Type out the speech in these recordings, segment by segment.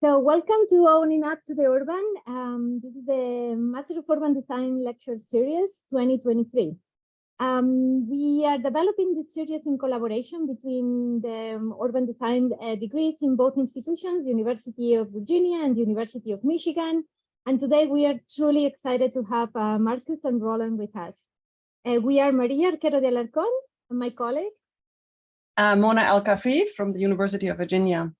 So welcome to Owning Up to the Urban. This is the Master of Urban Design Lecture Series 2023. We are developing this series in collaboration between the urban design degrees in both institutions, University of Virginia and University of Michigan. And today we are truly excited to have Marcus and Roland with us. We are Maria Arquero de Alarcón, and my colleague. Mona Al-Kafri from the University of Virginia.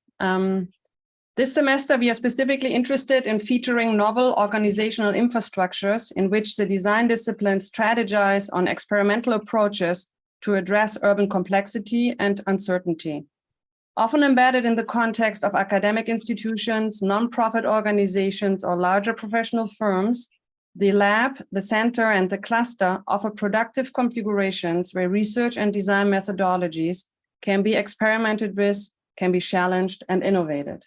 This semester, we are specifically interested in featuring novel organizational infrastructures in which the design disciplines strategize on experimental approaches to address urban complexity and uncertainty. Often embedded in the context of academic institutions, nonprofit organizations, or larger professional firms, the lab, the center, and the cluster offer productive configurations where research and design methodologies can be experimented with, can be challenged and innovated.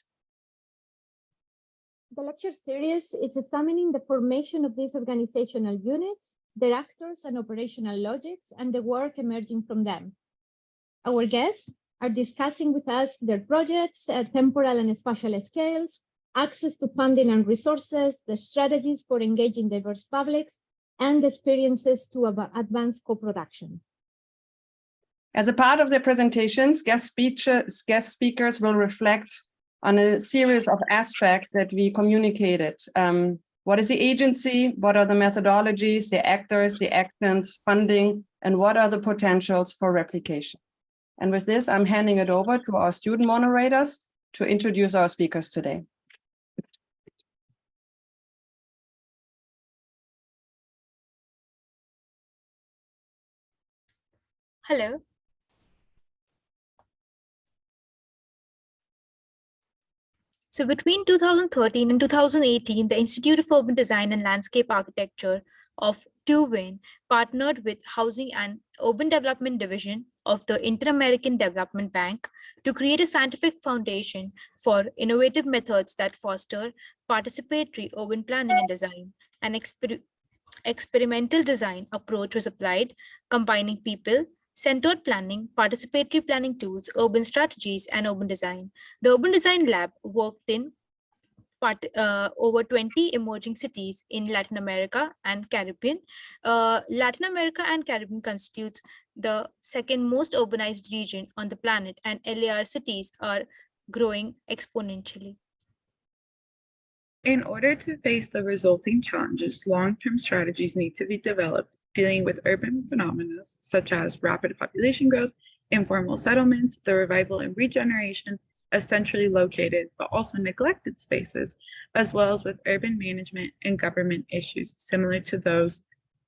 The lecture series is examining the formation of these organizational units, their actors and operational logics, and the work emerging from them. Our guests are discussing with us their projects at temporal and spatial scales, access to funding and resources, the strategies for engaging diverse publics, and the experiences to advance co-production. As a part of their presentations, guest speakers will reflect on a series of aspects that we communicated. What is the agency? What are the methodologies, the actors, the actions, funding, and what are the potentials for replication? And with this, I'm handing it over to our student moderators to introduce our speakers today. Hello. So between 2013 and 2018, the Institute of Urban Design and Landscape Architecture of Wien partnered with Housing and Urban Development Division of the Inter-American Development Bank to create a scientific foundation for innovative methods that foster participatory urban planning and design. An experimental design approach was applied, combining people-centered planning, participatory planning tools, urban strategies, and urban design. The Urban Design Lab worked in over 20 emerging cities in Latin America and Caribbean. Latin America and Caribbean constitutes the second most urbanized region on the planet, and LAR cities are growing exponentially. In order to face the resulting challenges, long-term strategies need to be developed dealing with urban phenomena such as rapid population growth, informal settlements, the revival and regeneration of centrally located but also neglected spaces, as well as with urban management and government issues similar to those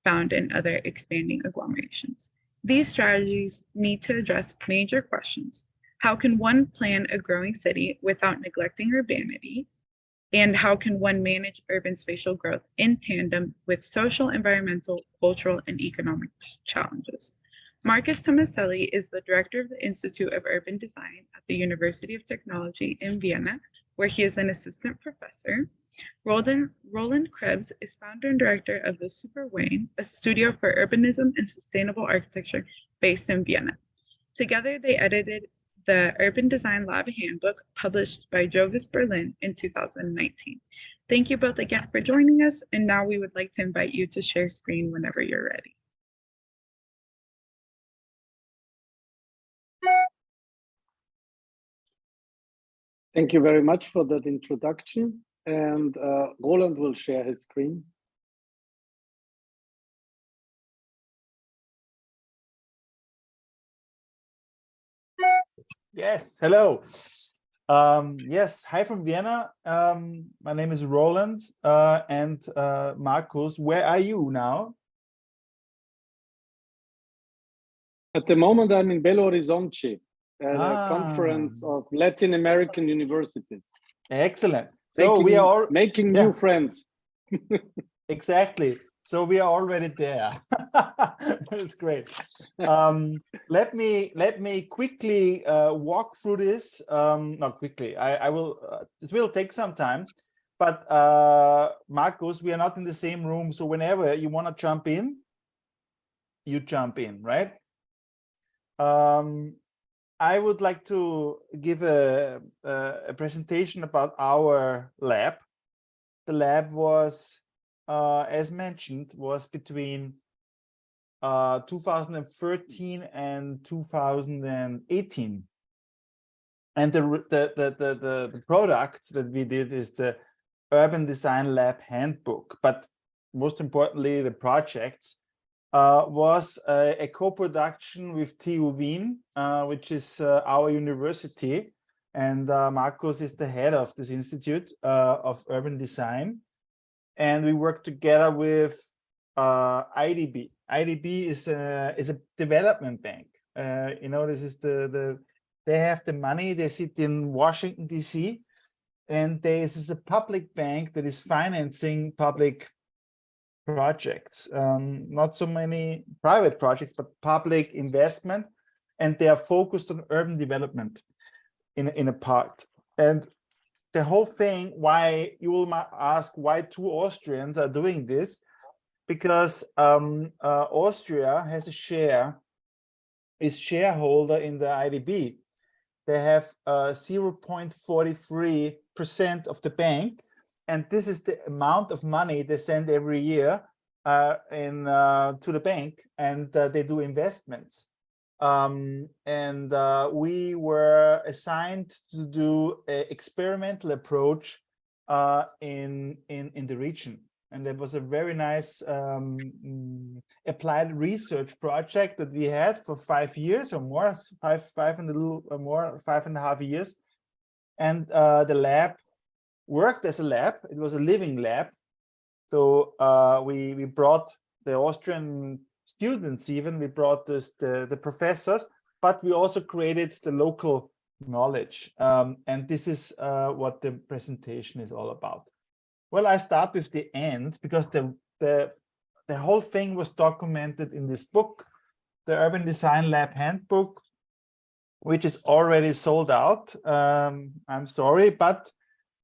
found in other expanding agglomerations. These strategies need to address major questions. How can one plan a growing city without neglecting urbanity? And how can one manage urban spatial growth in tandem with social, environmental, cultural, and economic challenges? Marcus Tomaselli is the director of the Institute of Urban Design at the University of Technology in Vienna, where he is an assistant professor. Roland KREBS is founder and director of the Super Wien, a studio for urbanism and sustainable architecture based in Vienna. Together, they edited the Urban Design Lab Handbook, published by Jovis Berlin in 2019. Thank you both again for joining us, and now we would like to invite you to share screen whenever you're ready. Thank you very much for that introduction, and Roland will share his screen. Yes, hello. Yes, hi from Vienna. My name is Roland and Marcus, where are you now? At the moment, I'm in Belo Horizonte at a conference of Latin American universities. Excellent. So we are all making new friends. Exactly. So we are already there. That's great. Let me quickly walk through this. Not quickly. I will. This will take some time. But Marcus, we are not in the same room. So whenever you want to jump in, you jump in, right? I would like to give a presentation about our lab. The lab was, as mentioned, was between 2013 and 2018. And the product that we did is the Urban Design Lab Handbook. But most importantly, the projects was a co-production with TU Wien, which is our university. And Markus is the head of this Institute of Urban Design. And we work together with IDB. IDB is a development bank. You know, this is they have the money, they sit in Washington, DC, and this is a public bank that is financing public projects, not so many private projects, but public investment, and they are focused on urban development in a part. And the whole thing, why you will ask why two Austrians are doing this, because Austria has a share, is shareholder in the IDB. They have 0.43% of the bank, and this is the amount of money they send every year to the bank, and they do investments. We were assigned to do an experimental approach in the region. And it was a very nice applied research project that we had for 5 years or more, five and a little more, 5.5 years. And the lab worked as a lab. It was a living lab. So we brought the Austrian students, even we brought the professors, but we also created the local knowledge. And this is what the presentation is all about. Well, I start with the end because the whole thing was documented in this book, the Urban Design Lab Handbook, which is already sold out. I'm sorry, but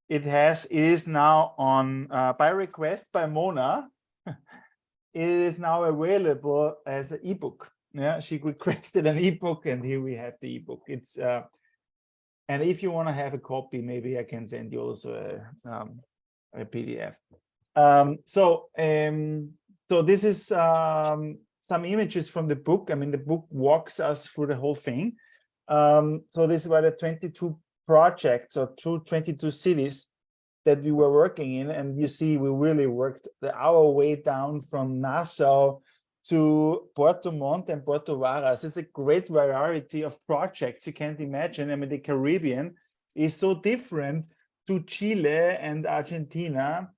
it is now on by request by Mona. It is now available as an ebook. Yeah, she requested an ebook, and here we have the ebook. It's and if you want to have a copy, maybe I can send you also a PDF. So this is some images from the book. I mean, the book walks us through the whole thing. So these were the 22 projects or 22 cities that we were working in, and you see we really worked our way down from Nassau to Porto Monte and Porto Varas. It's a great variety of projects. You can't imagine. I mean, the Caribbean is so different to Chile and Argentina.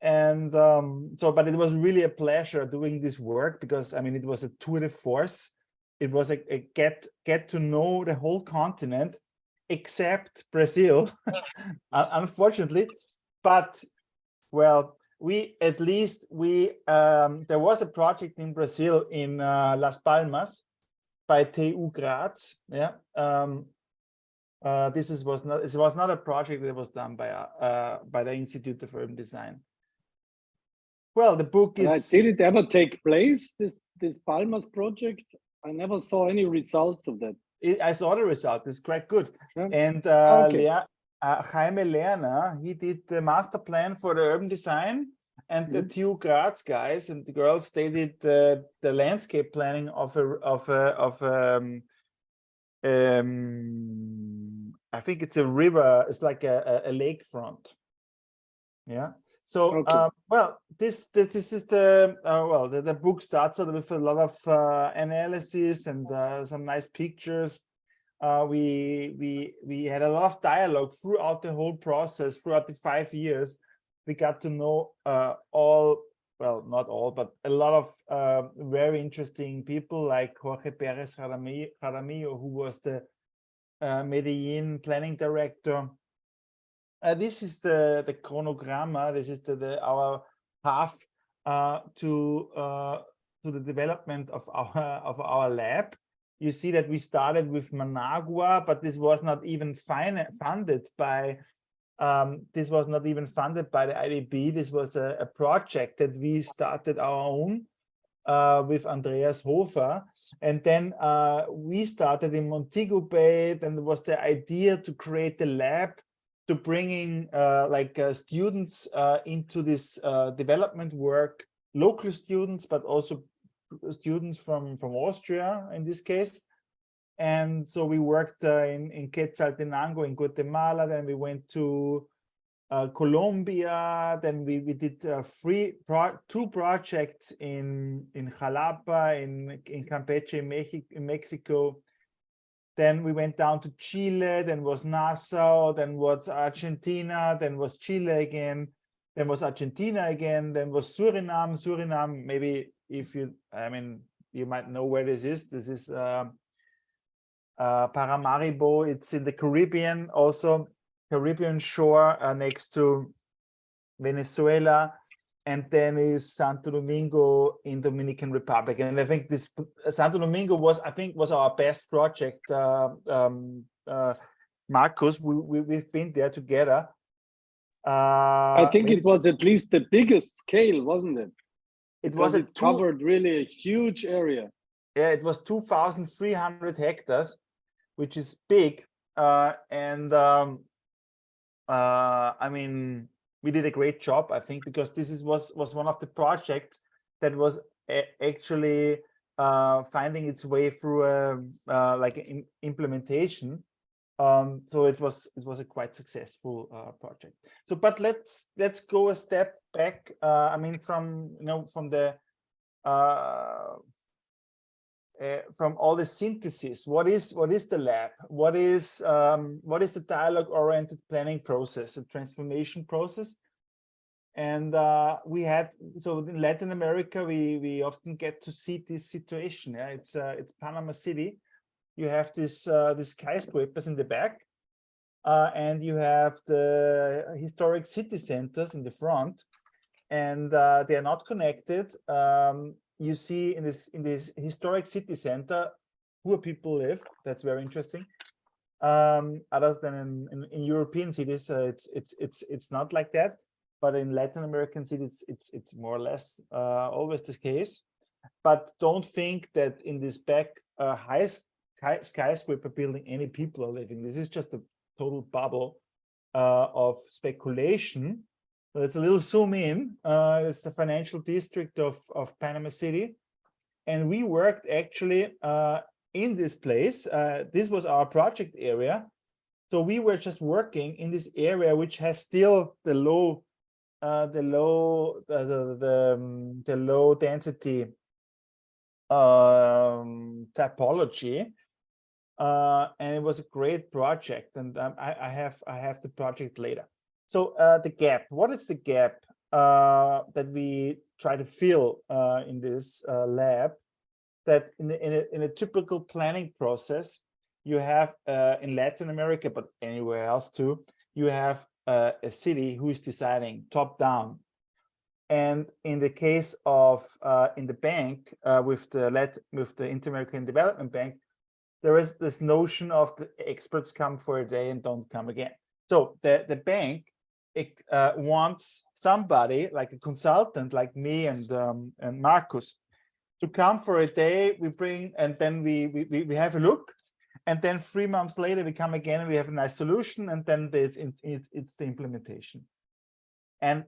And but it was really a pleasure doing this work because, I mean, it was a tour de force. It was a get to know the whole continent, except Brazil, unfortunately. But, well, there was a project in Brazil in Las Palmas by TU Graz. Yeah. It was not a project that was done by the Institute of Urban Design. Well, the book is. Did it ever take place, this Palmas project? I never saw any results of that. I saw the result. It's quite good. Yeah. And Jaime Lerner, he did the master plan for the urban design, and the TU Graz guys and the girls, they did the landscape planning of I think it's a river. It's like a lakefront. Yeah. So well, this is the book starts with a lot of analysis and some nice pictures. We had a lot of dialogue throughout the whole process, throughout the 5 years. We got to know not all, but a lot of very interesting people like Jorge Perez Jaramillo, who was the Medellin planning director. This is the chronogramma. This is our path to the development of our lab. You see that we started with Managua, but this was not even funded by the IDB. This was a project that we started our own. with Andreas Hofer. And then we started in Montego Bay. Then there was the idea to create a lab to bringing students into this development work, local students, but also students from Austria in this case. And so we worked in Quetzaltenango in Guatemala, then we went to Colombia, then we did two projects in Jalapa, in Campeche, in Mexico. Then we went down to Chile, then was Nassau, then was Argentina, then was Chile again, then was Argentina again, then was Suriname. Suriname, maybe if you, you might know where this is. This is Paramaribo. It's in the Caribbean, also Caribbean shore next to Venezuela. And then is Santo Domingo in Dominican Republic. And I think this Santo Domingo was our best project. Marcus, we've been there together. I think it was at least the biggest scale, wasn't it? It covered really a huge area. Yeah, it was 2,300 hectares, which is big. We did a great job, I think, because this was one of the projects that was actually finding its way through implementation. So it was a quite successful project. So, but let's go a step back. From all the synthesis, what is the lab? What is the dialogue-oriented planning process, the transformation process? And so in Latin America, we often get to see this situation. Yeah, it's Panama City. You have these skyscrapers in the back, and you have the historic city centers in the front, and they are not connected. You see in this historic city center, poor people live. That's very interesting. Other than in European cities, it's not like that. But in Latin American cities, it's more or less always the case. But don't think that in this back high skyscraper building any people are living. This is just a total bubble of speculation. Let's a little zoom in. It's the financial district of Panama City. And we worked actually in this place. This was our project area. So we were just working in this area, which has still the low density typology. And it was a great project. And I have the project later. So the gap, what is the gap that we try to fill in this lab? That in a typical planning process, you have in Latin America, but anywhere else too, you have a city who is deciding top down. And in the case of in the bank with the Inter-American Development Bank, there is this notion of the experts come for a day and don't come again. So the bank wants somebody like a consultant like me and Marcus to come for a day. We bring, and then we have a look, and then 3 months later we come again and we have a nice solution, and then it's the implementation. And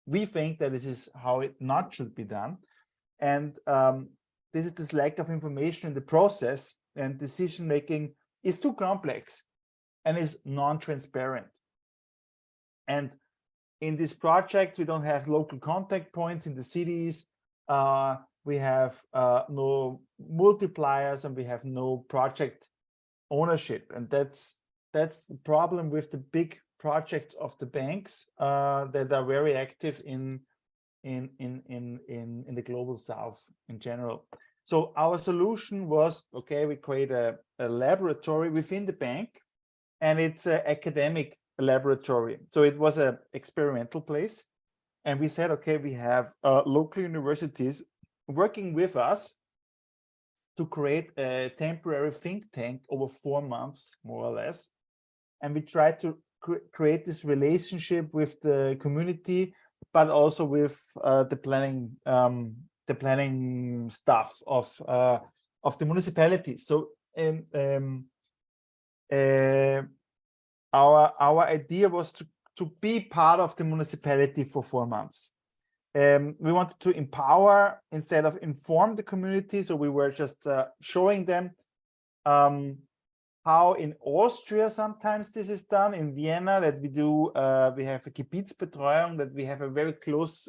we think that this is how it not should be done. And this is this lack of information in the process, and decision making is too complex and is non-transparent. And in this project, we don't have local contact points in the cities. We have no multipliers, and we have no project ownership. And that's the problem with the big projects of the banks that are very active in the global South in general. So our solution was, okay, we create a laboratory within the bank, and it's an academic laboratory. So it was an experimental place. And we said, okay, we have local universities working with us to create a temporary think tank over 4 months, more or less. And we tried to create this relationship with the community, but also with the planning planning stuff of the municipality. So our idea was to be part of the municipality for 4 months. We wanted to empower instead of inform the community. So we were just showing them how in Austria sometimes this is done, in Vienna, that we do, we have a Gebietsbetreuung, that we have a very close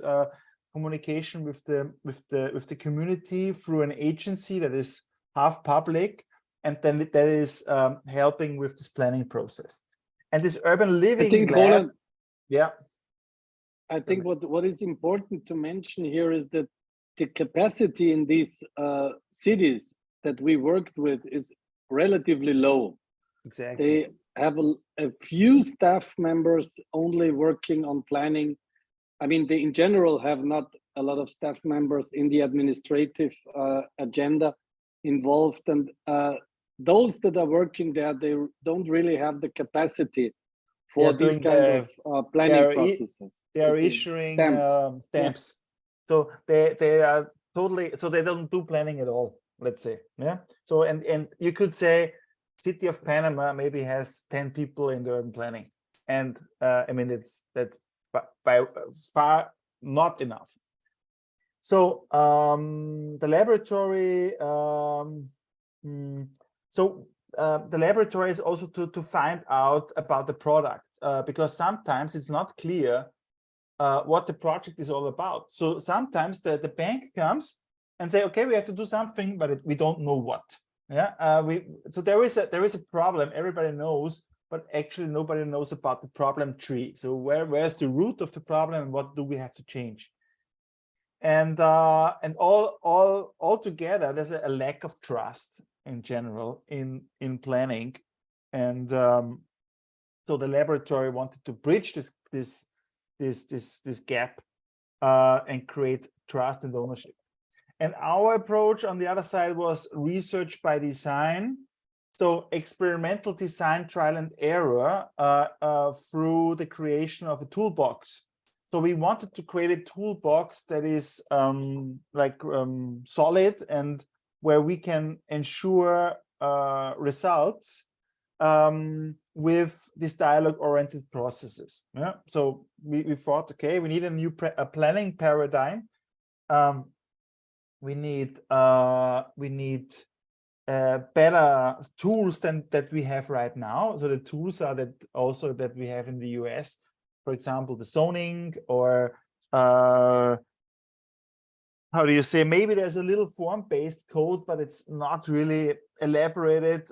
communication with the community through an agency that is half public, and then that is helping with this planning process. And this urban living, I think, lab, Roland, yeah. I think what is important to mention here is that the capacity in these cities that we worked with is relatively low. Exactly. They have a few staff members only working on planning. I mean, they in general have not a lot of staff members in the administrative agenda involved, and those that are working there, they don't really have the capacity for these kind of planning processes. They are issuing stamps. Yeah. So they are totally, so they don't do planning at all, let's say. Yeah. So and you could say City of Panama maybe has 10 people in the urban planning, and I mean that's by far not enough. So the laboratory, the laboratory is also to find out about the product, because sometimes it's not clear what the project is all about. So sometimes the bank comes and say, okay, we have to do something, but we don't know what. Yeah, so there is a problem. Everybody knows, but actually nobody knows about the problem tree. So where's the root of the problem, and what do we have to change? And all together, there's a lack of trust in general in planning, and so the laboratory wanted to bridge this gap and create trust and ownership. And our approach on the other side was research by design, so experimental design, trial and error through the creation of a toolbox. So we wanted to create a toolbox that is solid and where we can ensure results with these dialogue-oriented processes. Yeah? So we thought, okay, we need a new planning paradigm. We need better tools than that we have right now. So the tools are that we have in the US. For example, the zoning, or how do you say, maybe there's a little form-based code, but it's not really elaborated.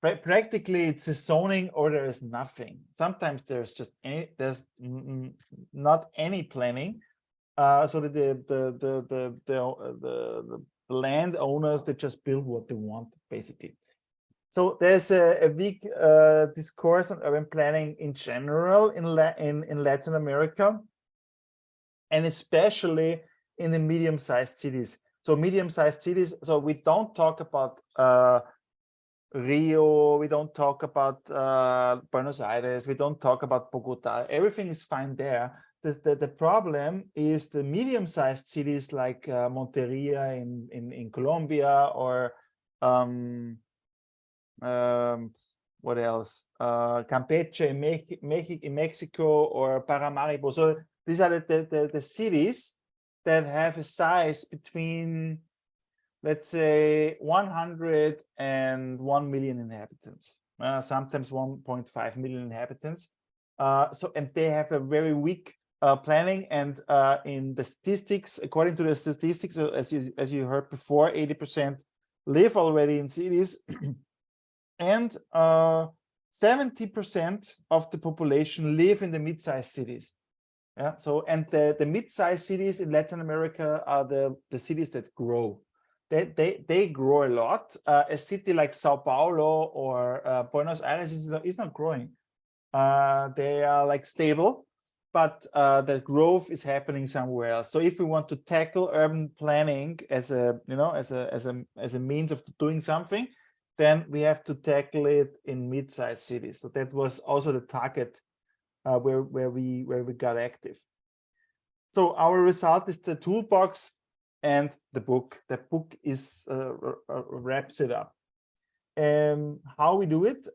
Practically, it's a zoning, or there is nothing. Sometimes there's not any planning, so that the landowners, they just build what they want, basically. So there's a big discourse on urban planning in general in Latin America, and especially in the medium-sized cities. So medium-sized cities, so we don't talk about Rio, we don't talk about Buenos Aires, we don't talk about Bogota. Everything is fine there. The problem is the medium-sized cities like Monteria in Colombia, or what else? Campeche in Mexico, or Paramaribo. So these are the cities that have a size between, let's say, 100 and 1 million inhabitants, sometimes 1.5 million inhabitants. And they have a very weak planning, and in the statistics, according to the statistics, as you heard before, 80% live already in cities. And 70% of the population live in the mid-sized cities. Yeah. So, and the mid-sized cities in Latin America are the cities that grow. They grow a lot. A city like Sao Paulo or Buenos Aires is not growing. They are like stable, but the growth is happening somewhere else. So if we want to tackle urban planning as a means of doing something, then we have to tackle it in mid-sized cities. So that was also the target where we got active. So our result is the toolbox, and the book. The book is wraps it up. How we do it?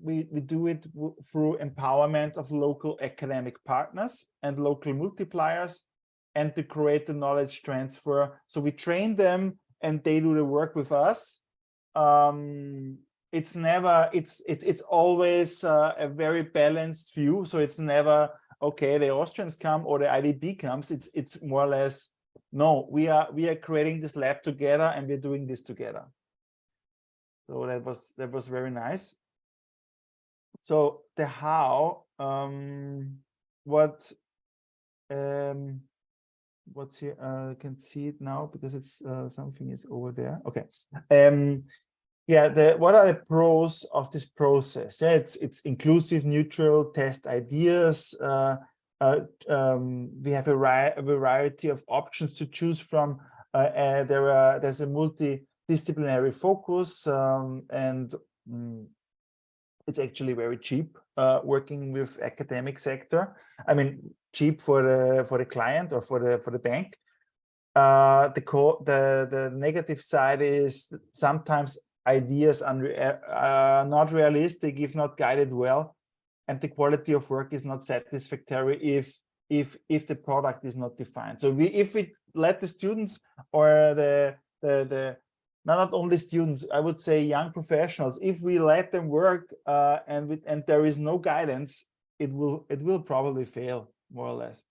We do it through empowerment of local academic partners and local multipliers, and to create the knowledge transfer. So we train them and they do the work with us. It's never, it's always a very balanced view. So it's never, okay, the Austrians come or the IDB comes. It's more or less, no, we are creating this lab together and we're doing this together. So that was very nice. So the how, what's here? I can see it now because it's something is over there. Okay. Yeah. What are the pros of this process? Yeah, it's inclusive, neutral, test ideas. We have a variety of options to choose from. There's a multidisciplinary focus, and it's actually very cheap working with academic sector. I mean, cheap for the client or for the bank. The negative side is sometimes ideas are not realistic if not guided well, and the quality of work is not satisfactory if the product is not defined. So if we let the students or not only students, I would say young professionals, if we let them work and there is no guidance, it will probably fail, more or less.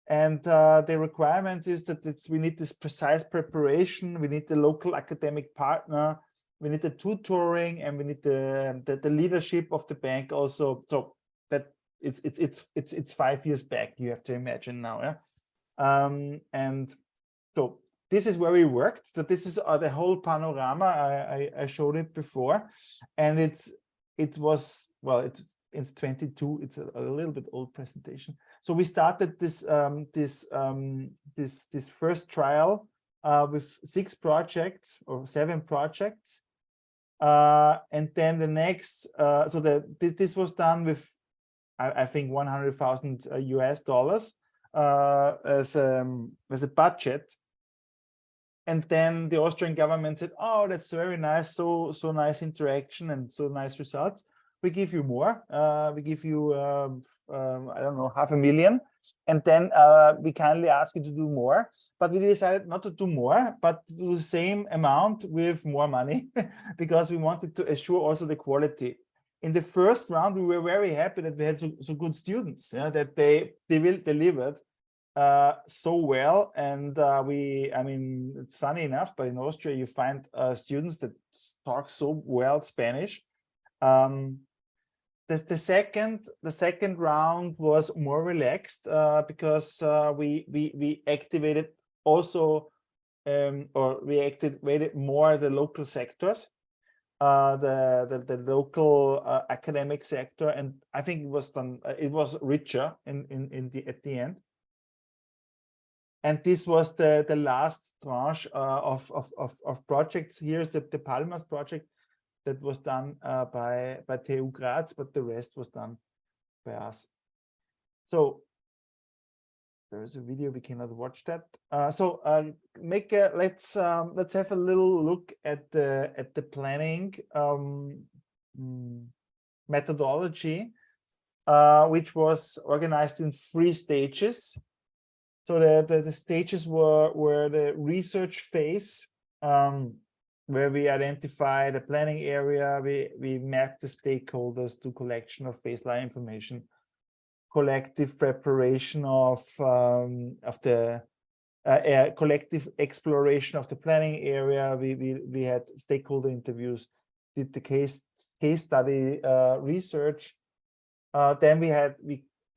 And the requirement is that we need this precise preparation, we need the local academic partner, we need the tutoring, and we need the leadership of the bank also. So that it's 5 years back, you have to imagine now, yeah. And so this is where we worked. So this is the whole panorama. I showed it before, and it was, well, it's 22. It's a little bit old presentation. So we started this first trial with 6 projects or 7 projects, and then the next. So this was done with I think $100,000 US as a budget. And then the Austrian government said, "Oh, that's very nice, so nice interaction and so nice results. We give you more. We give you I don't know, $500,000, and then we kindly ask you to do more." But we decided not to do more, but to do the same amount with more money because we wanted to assure also the quality. In the first round, we were very happy that we had so good students, yeah, that they delivered so well. And I mean, it's funny enough, but in Austria you find students that talk so well Spanish. The second round was more relaxed because we activated also or we activated more the local sectors, the local academic sector, and I think it was done. It was richer at the end. And this was the last tranche of projects. Here's the Palmas project that was done by TU Graz, but the rest was done by us. So there is a video, we cannot watch that. Let's have a little look at the planning methodology, which was organized in 3 stages. So the stages were the research phase, where we identify the planning area, we map the stakeholders to collection of baseline information, collective preparation of the collective exploration of the planning area. We had stakeholder interviews, did the case study research. Then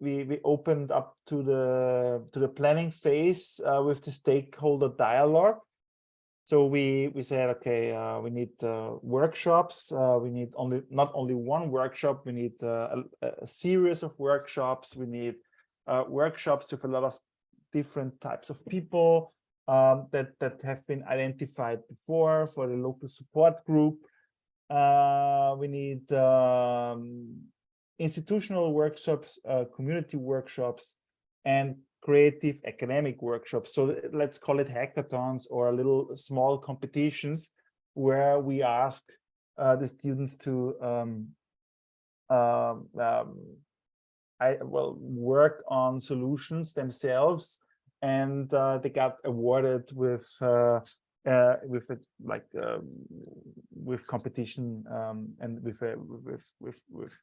we opened up to the planning phase with the stakeholder dialogue. So we said, okay, we need workshops. We need not only one workshop. We need a series of workshops. We need workshops with a lot of different types of people that have been identified before for the local support group. We need institutional workshops, community workshops, and creative academic workshops. So let's call it hackathons or little small competitions where we ask the students to work on solutions themselves, and they got awarded with competition and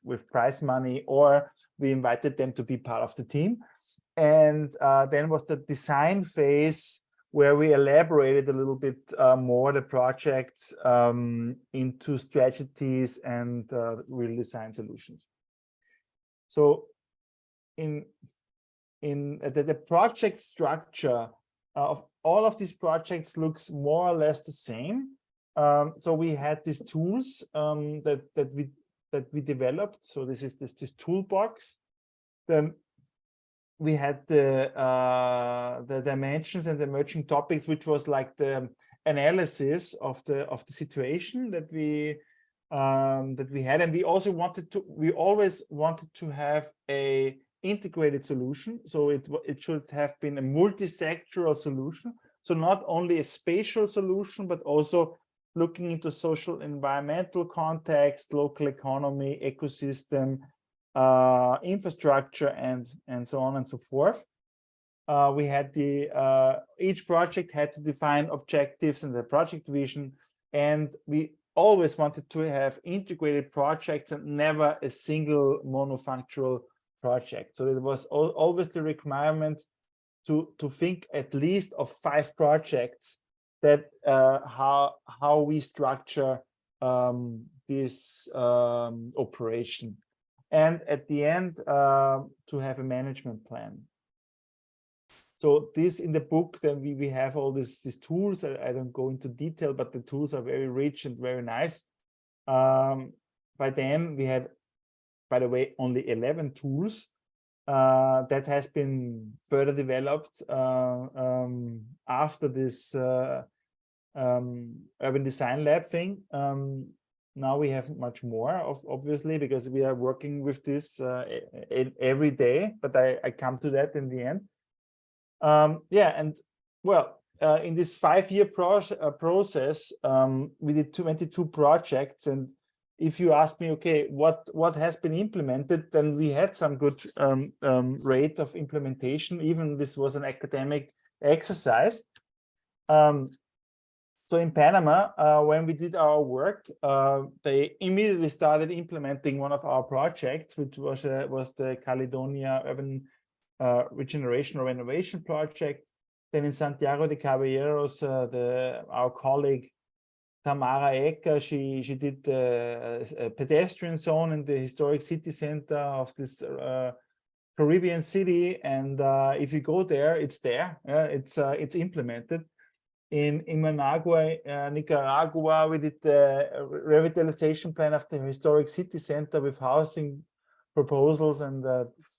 with prize money, or we invited them to be part of the team. And then was the design phase, where we elaborated a little bit more the projects into strategies and real design solutions. So in the project structure of all of these projects looks more or less the same. So we had these tools that we developed. So this is this toolbox. Then we had the dimensions and the emerging topics, which was like the analysis of the situation that we had, and we always wanted to have a integrated solution. So it should have been a multi-sectoral solution. So not only a spatial solution, but also looking into social environmental context, local economy, ecosystem, infrastructure, and so on and so forth. We had each project had to define objectives and the project vision, and we always wanted to have integrated projects and never a single monofunctional project. So it was always the requirement to think at least of 5 projects, that how we structure this operation, and at the end to have a management plan. So this in the book, then we have all these tools. I don't go into detail, but the tools are very rich and very nice. By then we had, by the way, only 11 tools that has been further developed after this urban design lab thing. Now we have much more, obviously, because we are working with this every day, but I come to that in the end. Yeah, and well, in this 5-year process, we did 22 projects, and if you ask me, okay, what has been implemented, then we had some good rate of implementation. Even this was an academic exercise. So in Panama, when we did our work, they immediately started implementing one of our projects, which was the Caledonia Urban Regeneration or Renovation Project. Then in Santiago de Caballeros, our colleague Tamara Ecker, she did a pedestrian zone in the historic city center of this Caribbean city, and if you go there, it's there. It's implemented. In Managua, Nicaragua, we did the revitalization plan of the historic city center with housing proposals and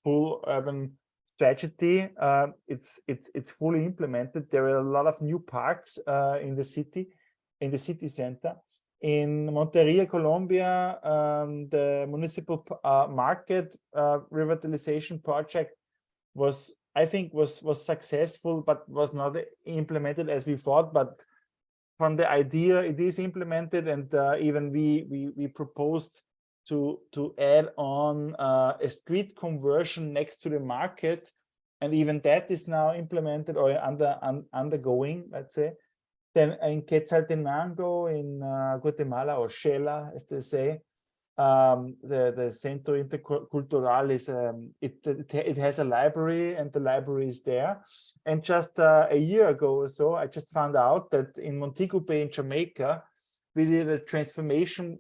full urban strategy. It's fully implemented. There are a lot of new parks in the city center. In Monteria, Colombia, the municipal market revitalization project was, I think, was successful, but was not implemented as we thought. But from the idea, it is implemented, and even we proposed to add on a street conversion next to the market, and even that is now implemented or undergoing, let's say. Then in Quetzaltenango, in Guatemala, or Shela, as they say, the Centro Intercultural is it has a library, and the library is there. And just a year ago or so, I just found out that in Montego Bay in Jamaica, we did a transformation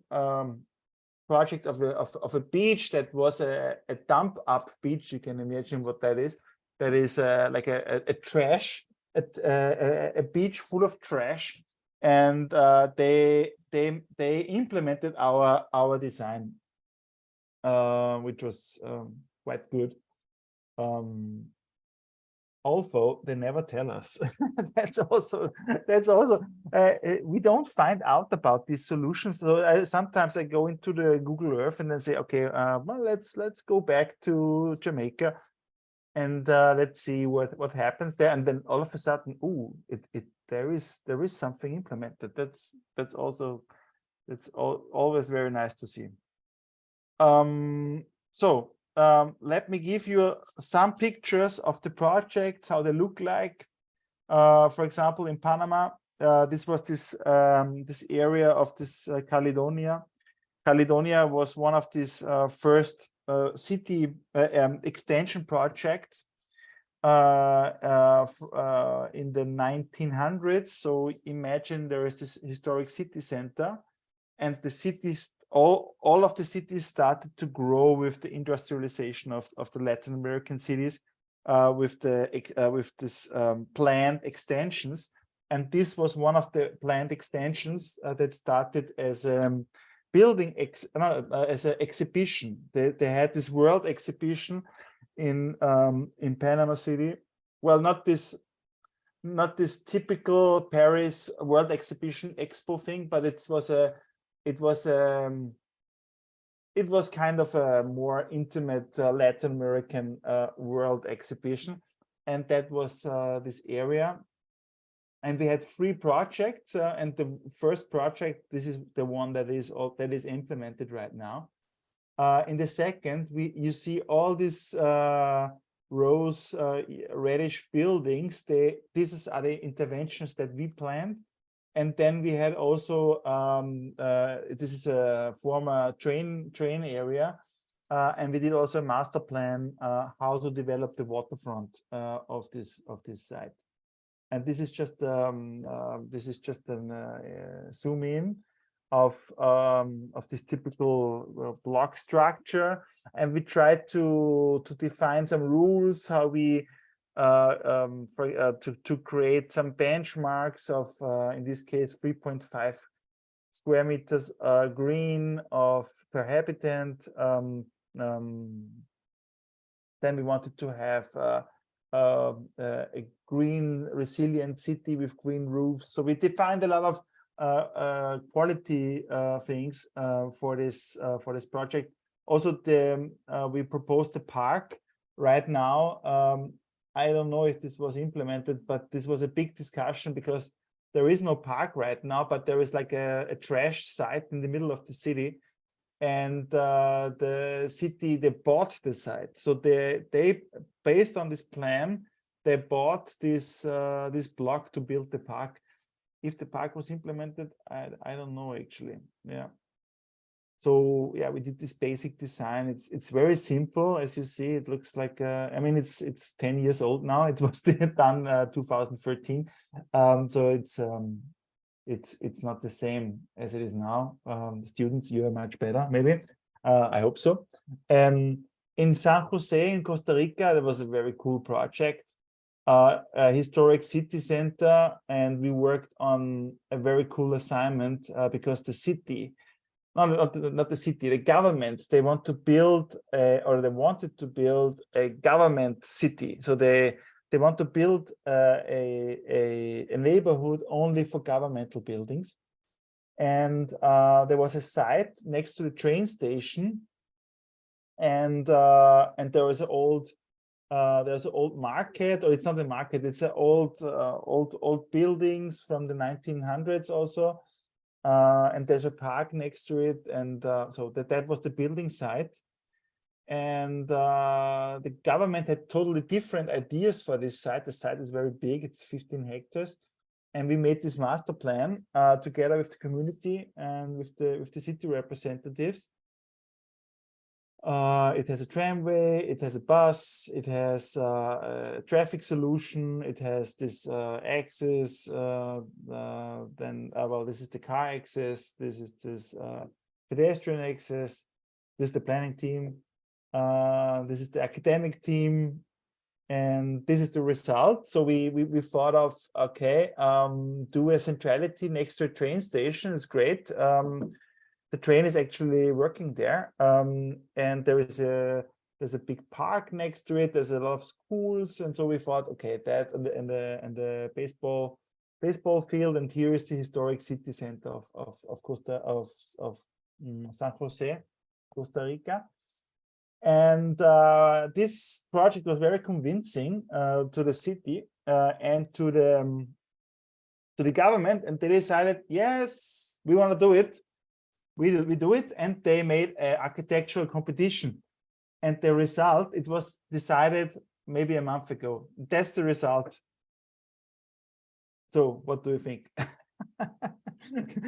project of a beach that was a dump up beach. You can imagine what that is. That is like a trash, a beach full of trash, and they implemented our design, which was quite good. Although they never tell us. that's also we don't find out about these solutions. So sometimes I go into the Google Earth and then say, okay, well, let's go back to Jamaica, and let's see what happens there. And then all of a sudden, ooh, there is something implemented. That's always very nice to see. Let me give you some pictures of the projects, how they look like. For example, in Panama, this was this area of this Caledonia. Caledonia was one of these first city extension projects in the 1900s. So imagine there is this historic city center, and the cities, all of the cities started to grow with the industrialization of the Latin American cities, with this planned extensions. And this was one of the planned extensions that started as building as an exhibition. They had this world exhibition in Panama City. Well, not this typical Paris world exhibition expo thing, but it was kind of a more intimate Latin American world exhibition, and that was this area. And we had 3 projects, and the first project, this is the one that is implemented right now. In the second, you see all these rows, reddish buildings. These are the interventions that we planned. And then we had also this is a former train area, and we did also a master plan how to develop the waterfront of this site. And this is just a zoom in of this typical block structure, and we tried to define some rules how we to create some benchmarks of in this case 3.5 square meters green per habitant. Then we wanted to have a green resilient city with green roofs. So we defined a lot of quality things for this project. Also, we proposed a park right now. I don't know if this was implemented, but this was a big discussion because there is no park right now, but there is like a trash site in the middle of the city, and the city, they bought the site. So they based on this plan, they bought this block to build the park. If the park was implemented, I don't know actually. Yeah. So yeah, we did this basic design. It's very simple, as you see. It looks like I mean it's 10 years old now. It was done 2013. So it's not the same as it is now. Students, you are much better, maybe. I hope so. In San Jose in Costa Rica, there was a very cool project, a historic city center, and we worked on a very cool assignment because the city, not the city, the government, they want to build or they wanted to build a government city. So they want to build a neighborhood only for governmental buildings. And there was a site next to the train station, and there was an old there's an old market, or it's not a market, it's an old buildings from the 1900s also. And there's a park next to it, and so that was the building site. And the government had totally different ideas for this site. The site is very big, it's 15 hectares. And we made this master plan together with the community and with the city representatives. It has a tramway, it has a bus, it has a traffic solution, it has this access, well, this is the car access, this is this pedestrian access, this is the planning team, this is the academic team, and this is the result. So we thought of, okay, do a centrality next to a train station is great. The train is actually working there, and there's a big park next to it. There's a lot of schools, and so we thought, okay, that and the baseball field, and here is the historic city center of San Jose, Costa Rica. And this project was very convincing to the city and to the government, and they decided, yes, we want to do it. We do it, and they made an architectural competition. And the result, it was decided maybe a month ago. That's the result. So what do you think?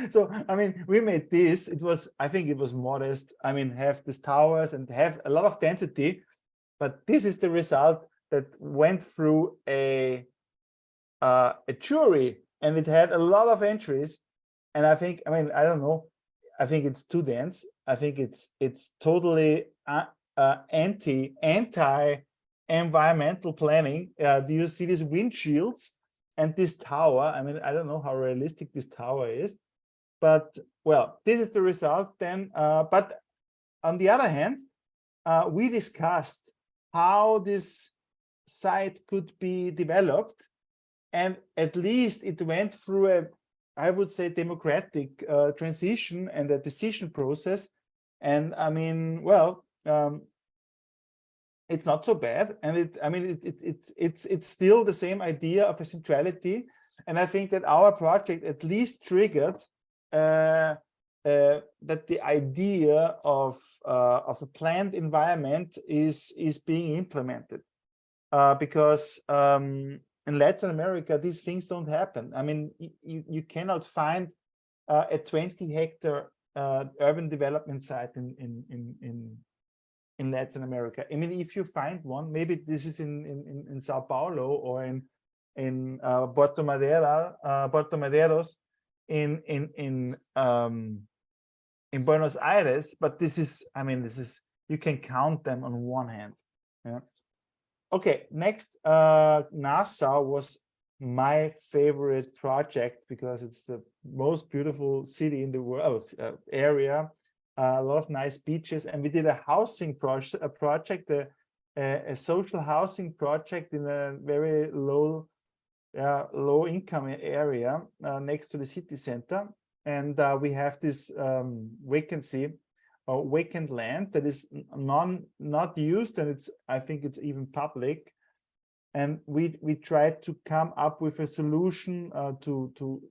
So, I mean, we made this, I think it was modest. I mean, have these towers and have a lot of density, but this is the result that went through a jury, and it had a lot of entries. And I think, I mean, I don't know, I think it's too dense. I think it's totally anti-environmental planning. Do you see these windshields? And this tower, I mean, I don't know how realistic this tower is, but well, this is the result then. But on the other hand, we discussed how this site could be developed, and at least it went through a, I would say, democratic transition and a decision process. And I mean, well, it's not so bad, and it's still the same idea of a centrality. And I think that our project at least triggered that the idea of a planned environment is being implemented, because in Latin America these things don't happen. I mean, you cannot find a 20-hectare urban development site in Latin America. I mean, if you find one, maybe this is in Sao Paulo or in Puerto Maderos in Buenos Aires, but this is, I mean, you can count them on one hand. Yeah. Okay, next, Nassau was my favorite project because it's the most beautiful city in the world, area. A lot of nice beaches, and we did a housing project, a social housing project in a very low income area next to the city center. And we have this vacancy or vacant land that is not used, and I think it's even public. And we tried to come up with a solution to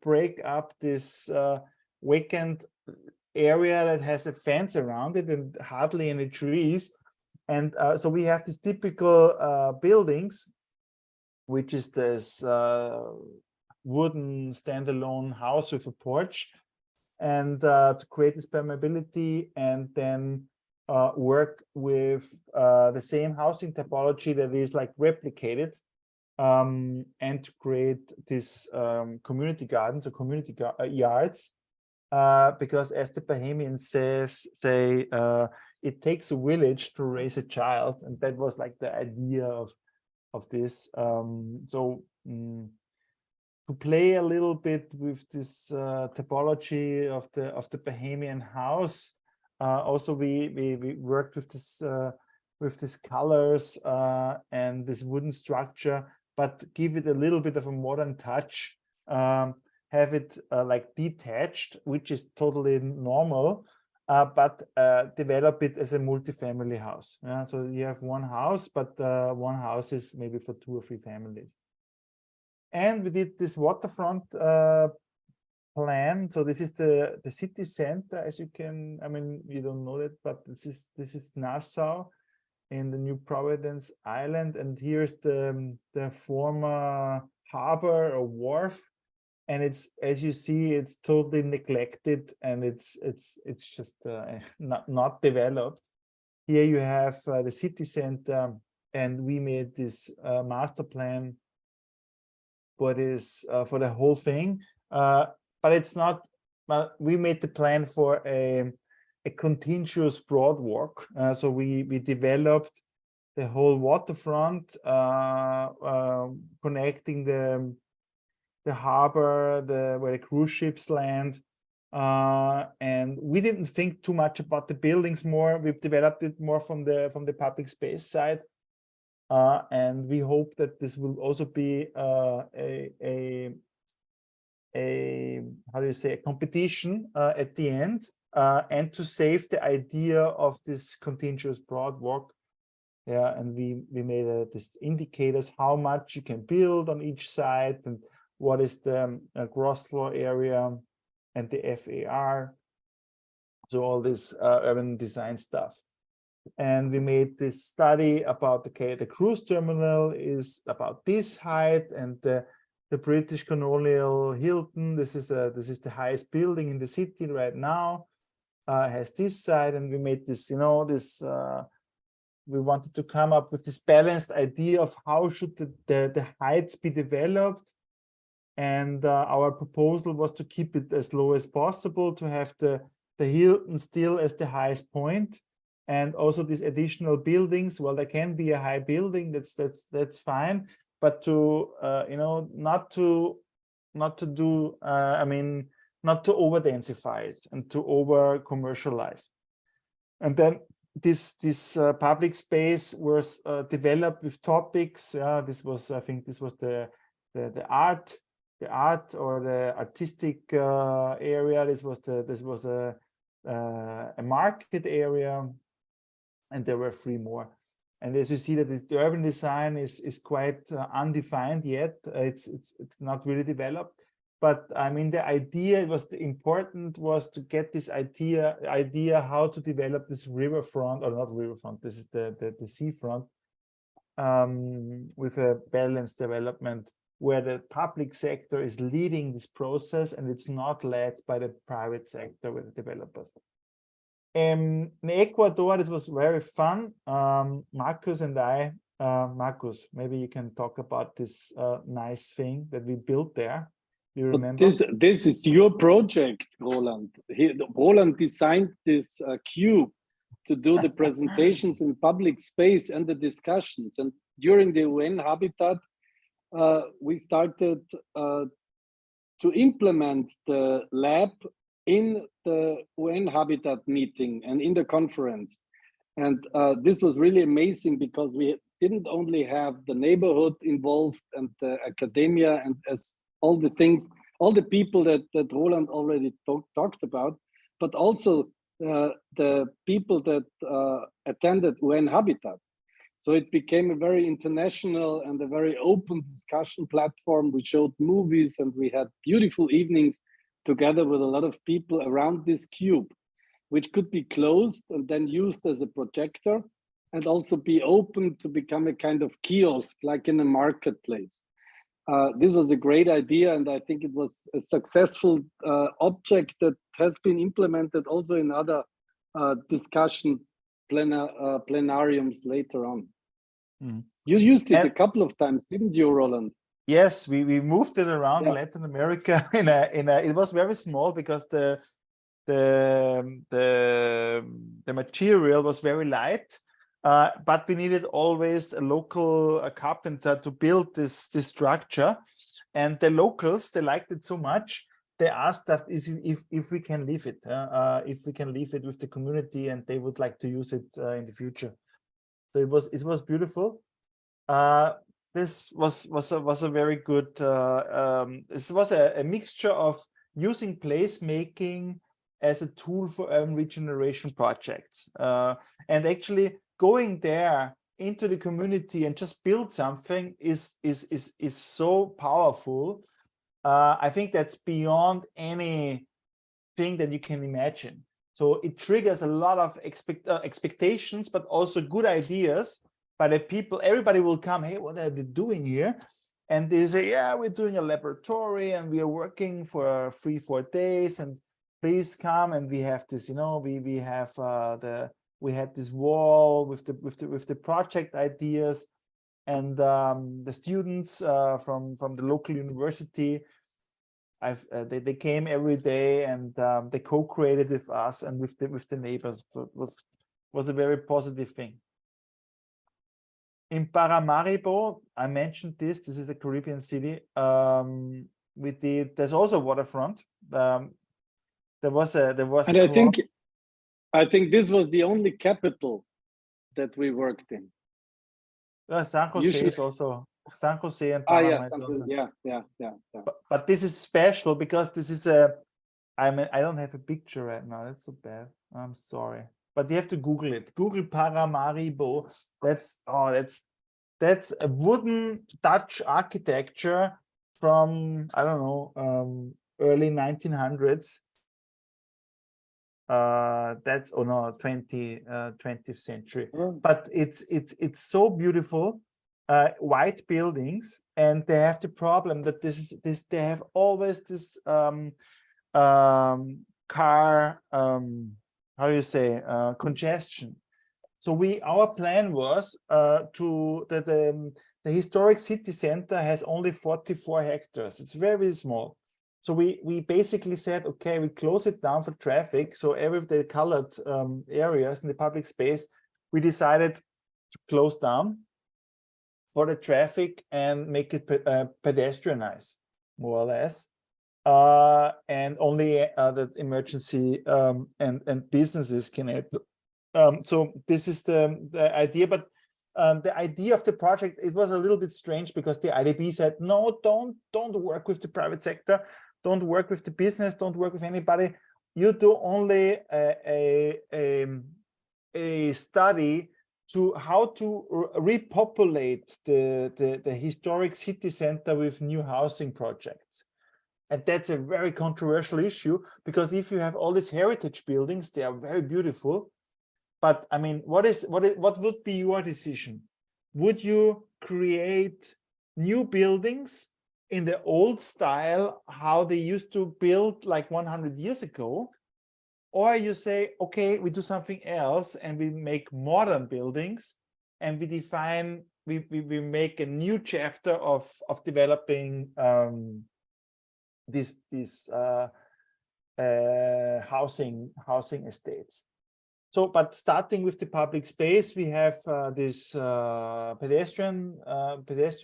break up this vacant area that has a fence around it and hardly any trees. And so we have these typical buildings, which is this wooden standalone house with a porch, and to create this permeability, and then work with the same housing typology that is like replicated, and to create this community gardens or community yards. Because as the Bahamians say, it takes a village to raise a child, and that was like the idea of this. To play a little bit with this typology of the Bahamian house, also we worked with these colors and this wooden structure, but give it a little bit of a modern touch. Have it like detached, which is totally normal, but develop it as a multi-family house. Yeah? So you have one house, but one house is maybe for 2 or 3 families. And we did this waterfront plan. So this is the city center, as you can, I mean, you don't know that, but this is Nassau in the New Providence Island, and here's the former harbor or wharf. And it's, as you see, it's totally neglected, and it's just not developed. Here you have the city center, and we made this master plan for this for the whole thing. But it's not. We made the plan for a continuous broad walk. So we developed the whole waterfront, connecting the harbor, where the cruise ships land, and we didn't think too much about the buildings. More, we've developed it more from the public space side, and we hope that this will also be a how do you say, a competition at the end, and to save the idea of this continuous broad walk. Yeah, and we made this indicators how much you can build on each side and what is the gross floor area and the FAR. So all this urban design stuff. And we made this study about the cruise terminal is about this height, and the British colonial Hilton, this is the highest building in the city right now, has this side. And we made this, we wanted to come up with this balanced idea of how should the heights be developed. And our proposal was to keep it as low as possible, to have the Hilton still as the highest point. And also these additional buildings, well, there can be a high building, that's fine, but to not to over densify it and to over commercialize. And then this public space was developed with topics. This was, I think, this was the art or the artistic area. This was a market area. And there were 3 more. And as you see that the urban design is quite undefined yet. It's not really developed. But I mean, the idea important was to get this idea how to develop this riverfront, or not riverfront, this is the seafront, with a balanced development where the public sector is leading this process and it's not led by the private sector with the developers. In Ecuador, this was very fun. Marcus and I, Marcus, maybe you can talk about this nice thing that we built there. You remember? This is your project, Roland. Roland designed this cube to do the presentations in public space and the discussions. And during the UN Habitat, we started to implement the lab in the UN Habitat meeting and in the conference. And this was really amazing because we didn't only have the neighborhood involved and the academia and as all the things, all the people that Roland already talked about, but also the people that attended UN Habitat. So it became a very international and a very open discussion platform. We showed movies and we had beautiful evenings together with a lot of people around this cube, which could be closed and then used as a projector and also be open to become a kind of kiosk, like in a marketplace. This was a great idea, and I think it was a successful object that has been implemented also in other discussion plenariums later on. Mm. You used it a couple of times, didn't you, Roland? Yes, we moved it around Latin America in a it was very small because the material was very light, but we needed always a local carpenter to build this structure, and the locals, they liked it so much they asked us if we can leave it, with the community, and they would like to use it in the future. So it was beautiful. This was a very good. This was a mixture of using placemaking as a tool for urban regeneration projects, and actually going there into the community and just build something is so powerful. I think that's beyond anything that you can imagine. So it triggers a lot of expectations, but also good ideas by the people. Everybody will come, hey, what are they doing here? And they say, yeah, we're doing a laboratory and we are working for 3-4 days, and please come. And we have this, we had this wall with the project ideas, and the students from the local university, they came every day, and they co-created with us and with the neighbors. But it was a very positive thing. In Paramaribo, I mentioned this is a Caribbean city. There's also waterfront. And I think this was the only capital that we worked in. San Jose is also San Jose and Panama. Yeah. But this is special because this is a I mean, I don't have a picture right now. That's so bad. I'm sorry, but you have to Google it. Google Paramaribo. That's a wooden Dutch architecture from, I don't know, early 1900s. That's, oh no, 20th century. But it's so beautiful. White buildings, and they have the problem that they have always this car, how do you say, congestion. So our plan was the historic city center has only 44 hectares. It's very, very small. So we basically said, okay, we close it down for traffic. So every of the colored areas in the public space, we decided to close down for the traffic and make it pedestrianized, more or less. And only that emergency and businesses can add. So this is the idea, but the idea of the project, it was a little bit strange because the IDB said, no, don't work with the private sector, don't work with the business, don't work with anybody. You do only a study to how to repopulate the historic city center with new housing projects. And that's a very controversial issue, because if you have all these heritage buildings, they are very beautiful. But I mean, what would be your decision? Would you create new buildings in the old style, how they used to build like 100 years ago? Or you say, okay, we do something else and we make modern buildings, and we define, we make a new chapter of developing these housing estates. So, but starting with the public space, we have this pedestrian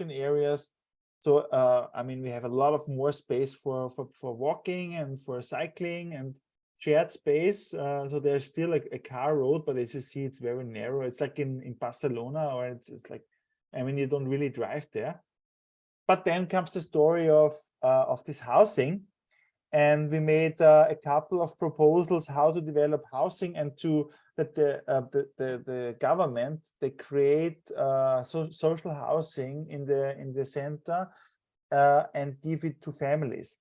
areas. So, I mean, we have a lot of more space for walking and for cycling and shared space. So there's still a car road, but as you see, it's very narrow. It's like in Barcelona, or it's like, I mean, you don't really drive there. But then comes the story of this housing, and we made a couple of proposals how to develop housing, and that the government, they create social housing in the center and give it to families.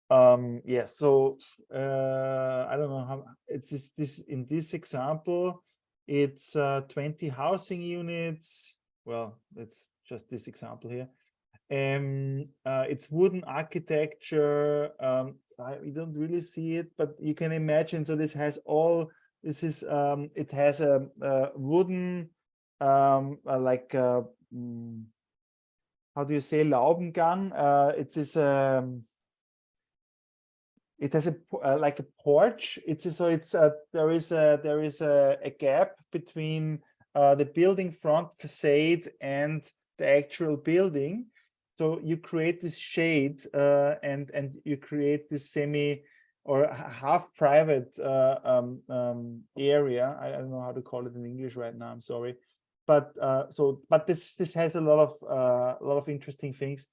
Yes, so I don't know how it's this in this example, it's 20 housing units. Well, it's just this example here. It's wooden architecture. We don't really see it, but you can imagine. So this has all. This is it has a wooden like how do you say, Laubengang? It is it has a like a porch. There is a gap between the building front facade and the actual building. So you create this shade and you create this semi or half private area. I don't know how to call it in English right now. I'm sorry, but but this has a lot of interesting things.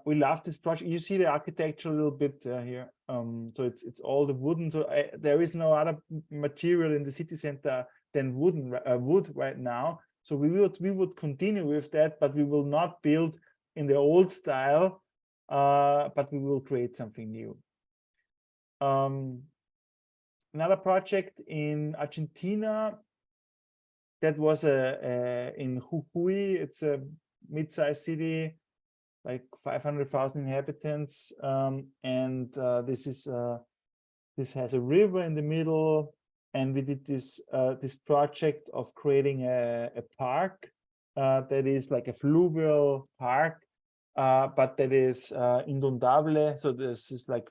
We love this project. You see the architecture a little bit here. So it's all the wooden. So there is no other material in the city center than wood right now. So we would continue with that, but we will not build in the old style, but we will create something new. Another project in Argentina, that was in Jujuy. It's a mid-sized city, like 500,000 inhabitants, and this has a river in the middle, and we did this project of creating a park that is like a fluvial park, but that is inundable. So this is like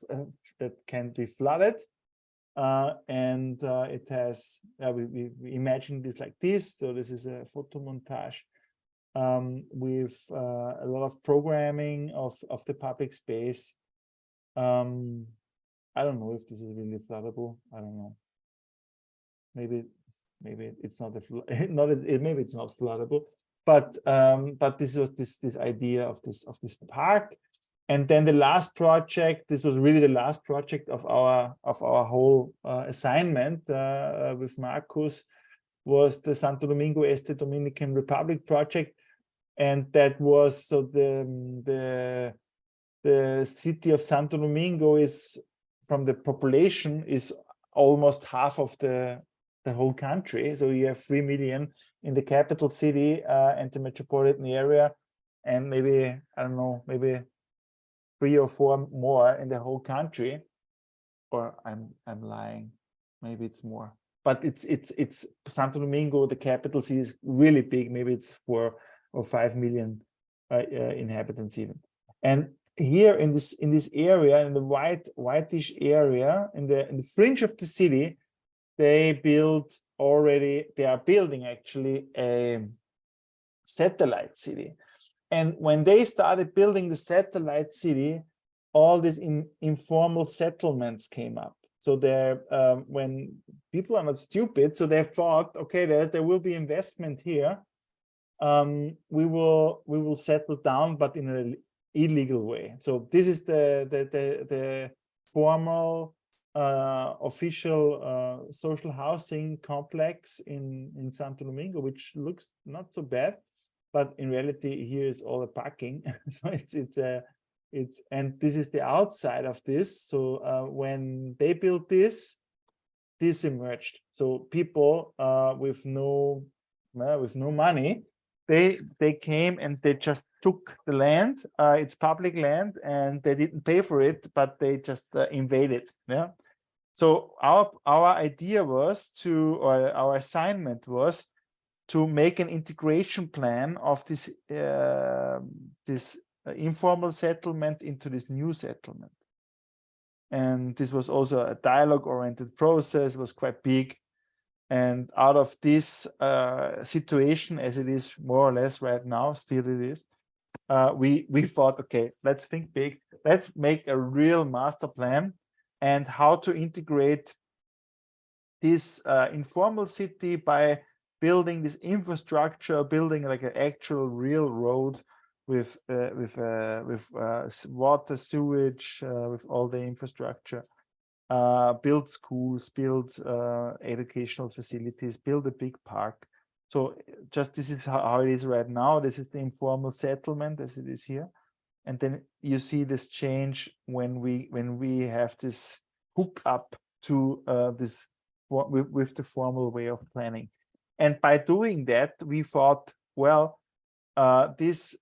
that can be flooded, and it has we imagined this like this. So this is a photo montage with a lot of programming of the public space. I don't know if this is really floodable. I don't know. Maybe it's not maybe it's not floodable. But this was this idea of this park, And then the last project, this was really the last project of our whole assignment with Marcus, was the Santo Domingo Este Dominican Republic project. And that was, so the city of Santo Domingo is, from the population, is almost half of the whole country. So you have 3 million in the capital city and the metropolitan area, and maybe, I don't know, maybe 3 or 4 more in the whole country. Or I'm lying, maybe it's more. But it's Santo Domingo, the capital city, is really big. Maybe it's 4 or 5 million inhabitants even. And here in this area, in the whitish area, in the fringe of the city, they are building actually a satellite city. And when they started building the satellite city, all these informal settlements came up. So when people are not stupid, so they thought, okay, there will be investment here. We will settle down, but in an illegal way. So this is the formal official social housing complex in Santo Domingo, which looks not so bad, but in reality here is all the parking. So and this is the outside of this. So when they built this emerged. So people with no money, they came and they just took the land. It's public land, and they didn't pay for it, but they just invaded. Yeah. So our idea was or our assignment was to make an integration plan of this informal settlement into this new settlement. And this was also a dialogue-oriented process, was quite big. And out of this situation, as it is more or less right now, still it is, we thought, okay, let's think big. Let's make a real master plan and how to integrate this informal city by building this infrastructure, building like an actual real road with water, sewage, with all the infrastructure. Build schools, build educational facilities, build a big park. So just this is how it is right now. This is the informal settlement as it is here. And then you see this change when we have this hook up to this with the formal way of planning. And by doing that, we thought, well, this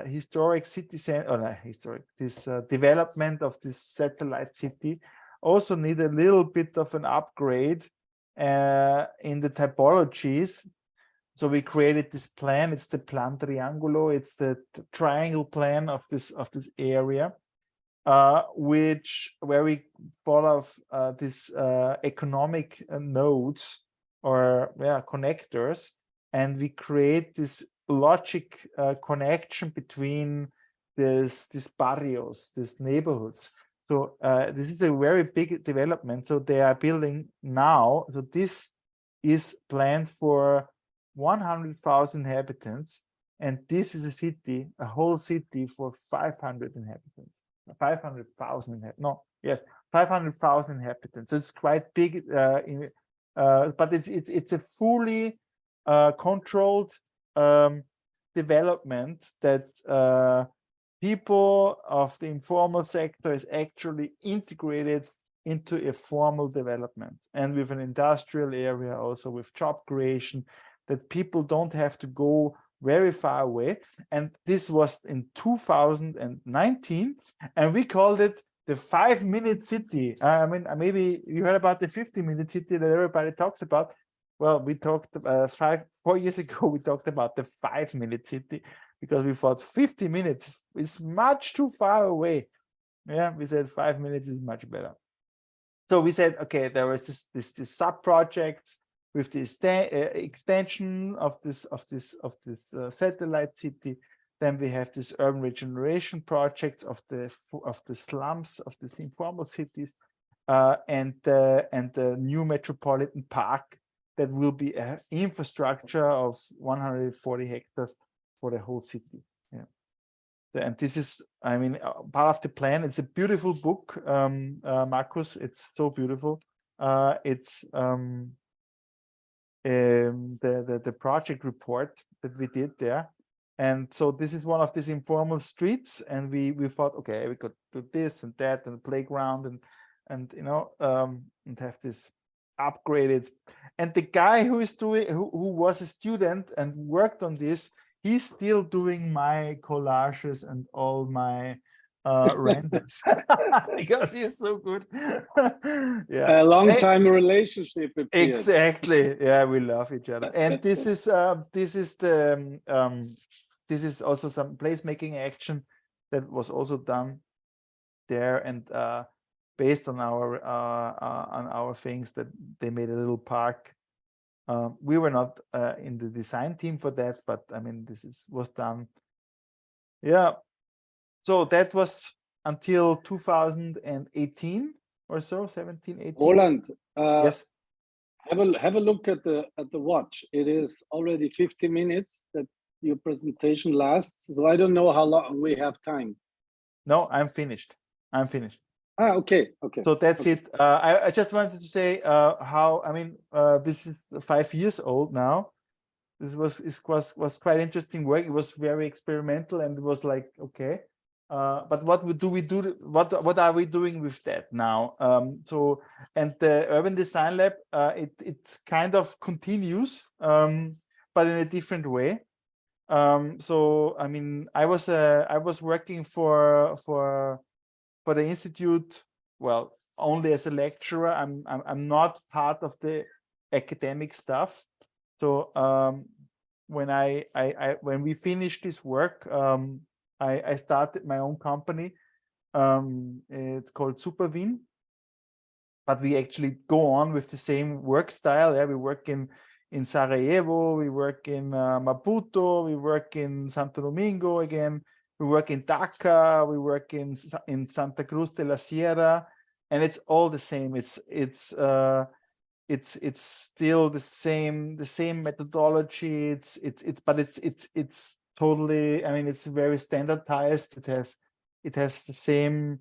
historic city center, or not historic, this development of this satellite city also need a little bit of an upgrade in the typologies. So we created this plan. It's the plan triangulo. It's the triangle plan of this area, where we follow these economic nodes or connectors, and we create this logic connection between these barrios, these neighborhoods. So this is a very big development. So they are building now. So this is planned for 100,000 inhabitants, and this is a city, a whole city for 500 inhabitants. 500,000. No, yes, 500,000 inhabitants. So it's quite big, but it's a fully controlled development that people of the informal sector is actually integrated into a formal development, and with an industrial area, also with job creation, that people don't have to go very far away. And this was in 2019, and we called it the 5-minute city. I mean, maybe you heard about the 50-minute city that everybody talks about. Well, we talked 4 years ago, we talked about the 5-minute city, because we thought 50 minutes is much too far away. Yeah, we said 5 minutes is much better. So we said, okay, there was this sub project with the extension of this satellite city. Then we have this urban regeneration projects of the slums of these informal cities, and the new metropolitan park that will be an infrastructure of 140 hectares for the whole city. Yeah. And this is, I mean, part of the plan. It's a beautiful book, Marcus. It's so beautiful. It's the project report that we did there. And so this is one of these informal streets, and we thought, okay, we could do this and that, and playground, and you know, and have this upgraded. And the guy who is doing, who was a student and worked on this, he's still doing my collages and all my renders because he's so good. Yeah, A long time relationship. exactly. Yeah, we love each other. And this is this is also some placemaking action that was also done there, and based on our things, that they made a little park. We were not in the design team for that, but I mean, this was done. Yeah. So that was until 2018 or so, 17, 18. Roland, Yes. have a look at the watch. It is already 50 minutes that your presentation lasts, so I don't know how long we have time. No, I'm finished. I'm finished. Ah, okay, okay. So that's it. I just wanted to say how, I mean, this is 5 years old now. This was quite interesting work. It was very experimental, and it was like, okay, but what do we do? What are we doing with that now? So, and the Urban Design Lab, it kind of continues, but in a different way. So I mean, I was working for the institute, well, only as a lecturer. I'm not part of the academic stuff. So when we finished this work, I started my own company. It's called Super Wien, but we actually go on with the same work style. Yeah, we work in Sarajevo, we work in Maputo, we work in Santo Domingo again, we work in Dhaka, we work in Santa Cruz de la Sierra, and it's all the same. It's still the same methodology. But it's totally, I mean, it's very standardized. It has the same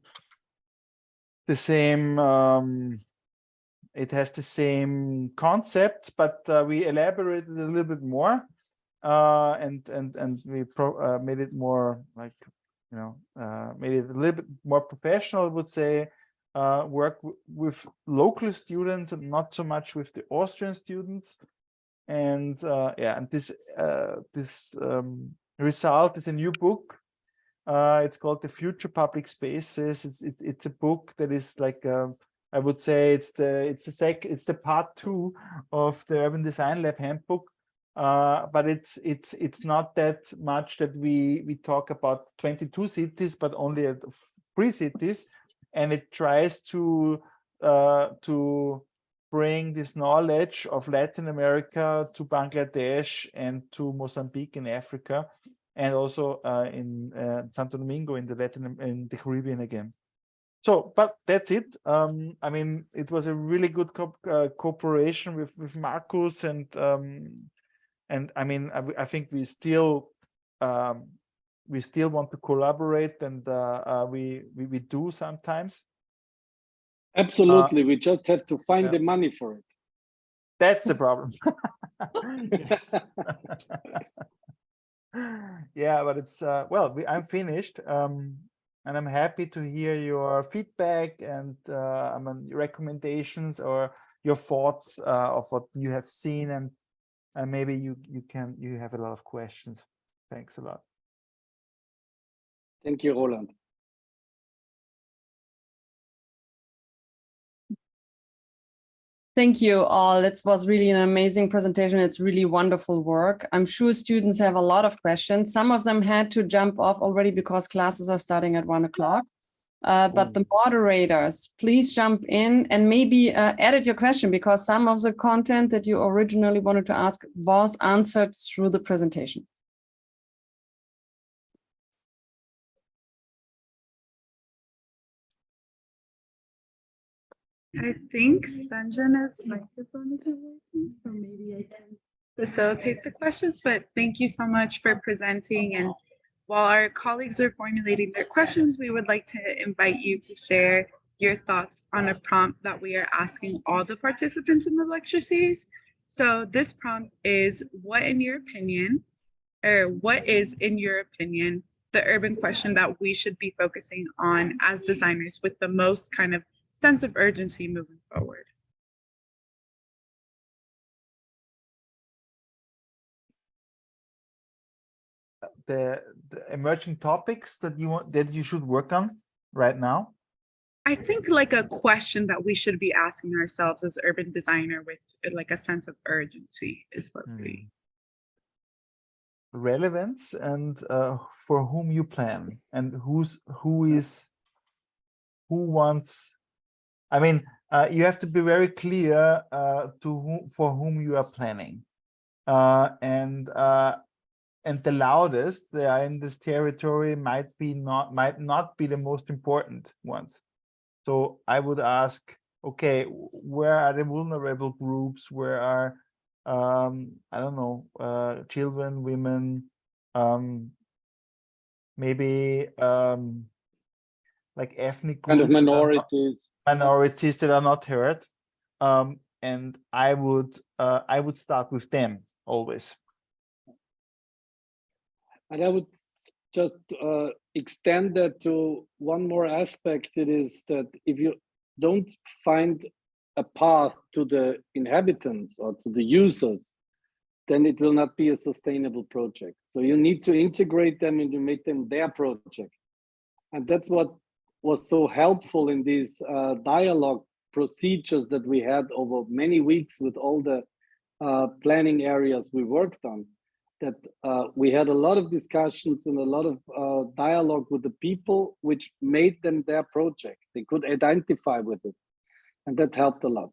it has the same concepts, but we elaborated a little bit more, and we made it more, like, you know, made it a little bit more professional, I would say. Work with local students and not so much with the Austrian students. And yeah, and this result is a new book. It's called The Future Public Spaces. It's a book that is like, I would say it's the part 2 of the Urban Design Lab handbook. But it's not that much that we talk about 22 cities, but only at 3 cities. And it tries to bring this knowledge of Latin America to Bangladesh and to Mozambique in Africa, and also in Santo Domingo in the Caribbean again. So, but that's it. I mean, it was a really good cooperation with Marcus, and I mean, I think we still want to collaborate, and we do sometimes. Absolutely, we just have to find the money for it. That's the problem. Yes. Yeah, but it's well, I'm finished, and I'm happy to hear your feedback and I mean, recommendations or your thoughts of what you have seen, and maybe you have a lot of questions. Thanks a lot. Thank you, Roland. Thank you all. It was really an amazing presentation. It's really wonderful work. I'm sure students have a lot of questions. Some of them had to jump off already because classes are starting at 1 o'clock. But the moderators, please jump in and maybe edit your question, because some of the content that you originally wanted to ask was answered through the presentation. I think Sanjana's microphone isn't working, so maybe I can facilitate the questions, but thank you so much for presenting and While our colleagues are formulating their questions, we would like to invite you to share your thoughts on a prompt that we are asking all the participants in the lecture series. So this prompt is, what is, in your opinion, the urban question that we should be focusing on as designers with the most kind of sense of urgency moving forward? The emerging topics that you should work on right now? I think like a question that we should be asking ourselves as urban designer with like a sense of urgency is what we. Relevance and for whom you plan and who wants. I mean, you have to be very clear for whom you are planning, and the loudest they are in this territory might not be the most important ones. So I would ask, okay, where are the vulnerable groups? Where are I don't know, children, women, maybe like ethnic groups, kind of minorities that are not heard, and I would start with them always. And I would just extend that to one more aspect. It is that if you don't find a path to the inhabitants or to the users, then it will not be a sustainable project. So you need to integrate them and you make them their project. And that's what was so helpful in these dialogue procedures that we had over many weeks with all the planning areas we worked on, that we had a lot of discussions and a lot of dialogue with the people, which made them their project. They could identify with it. And that helped a lot.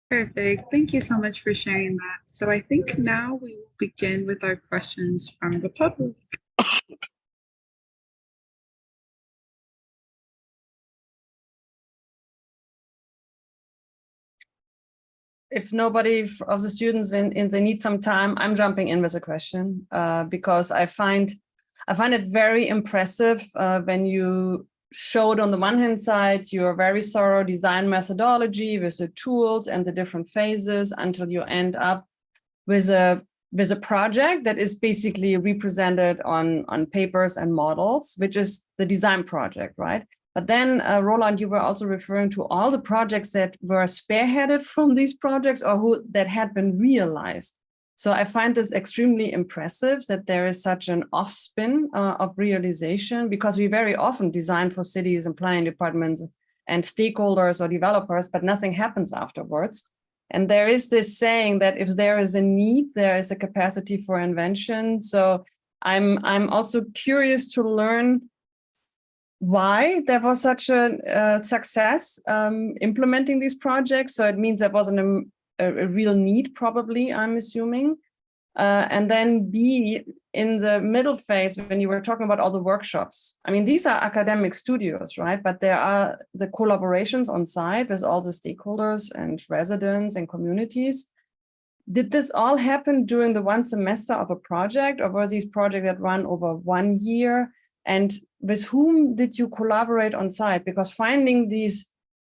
Perfect. Thank you so much for sharing that. So I think now we will begin with our questions from the public. If nobody of the students they need some time, I'm jumping in with a question because I find it very impressive when you showed on the one hand side your very thorough design methodology with the tools and the different phases until you end up with a project that is basically represented on papers and models, which is the design project, right? But then, Roland, you were also referring to all the projects that were spearheaded from these projects or that had been realized. So I find this extremely impressive that there is such an off-spin of realization, because we very often design for cities and planning departments and stakeholders or developers, but nothing happens afterwards. And there is this saying that if there is a need, there is a capacity for invention. So I'm also curious to learn why there was such a success implementing these projects. So it means there wasn't a real need, probably, I'm assuming. And then B, in the middle phase, when you were talking about all the workshops, I mean, these are academic studios, right? But there are the collaborations on site with all the stakeholders and residents and communities. Did this all happen during the one semester of a project, or were these projects that run over 1 year? And with whom did you collaborate on site? Because finding these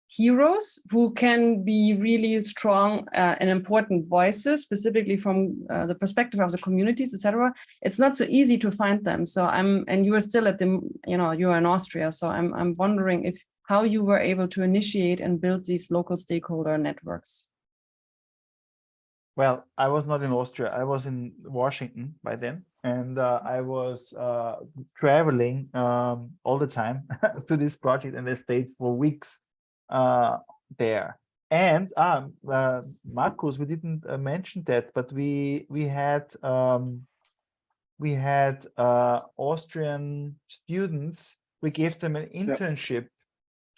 heroes who can be really strong and important voices, specifically from the perspective of the communities, etc., it's not so easy to find them. So and you are still at the, you are in Austria. So I'm wondering how you were able to initiate and build these local stakeholder networks. Well, I was not in Austria. I was in Washington by then. And I was traveling all the time to this project, and I stayed for weeks there. And Marcus, we didn't mention that, but we had Austrian students. We gave them an internship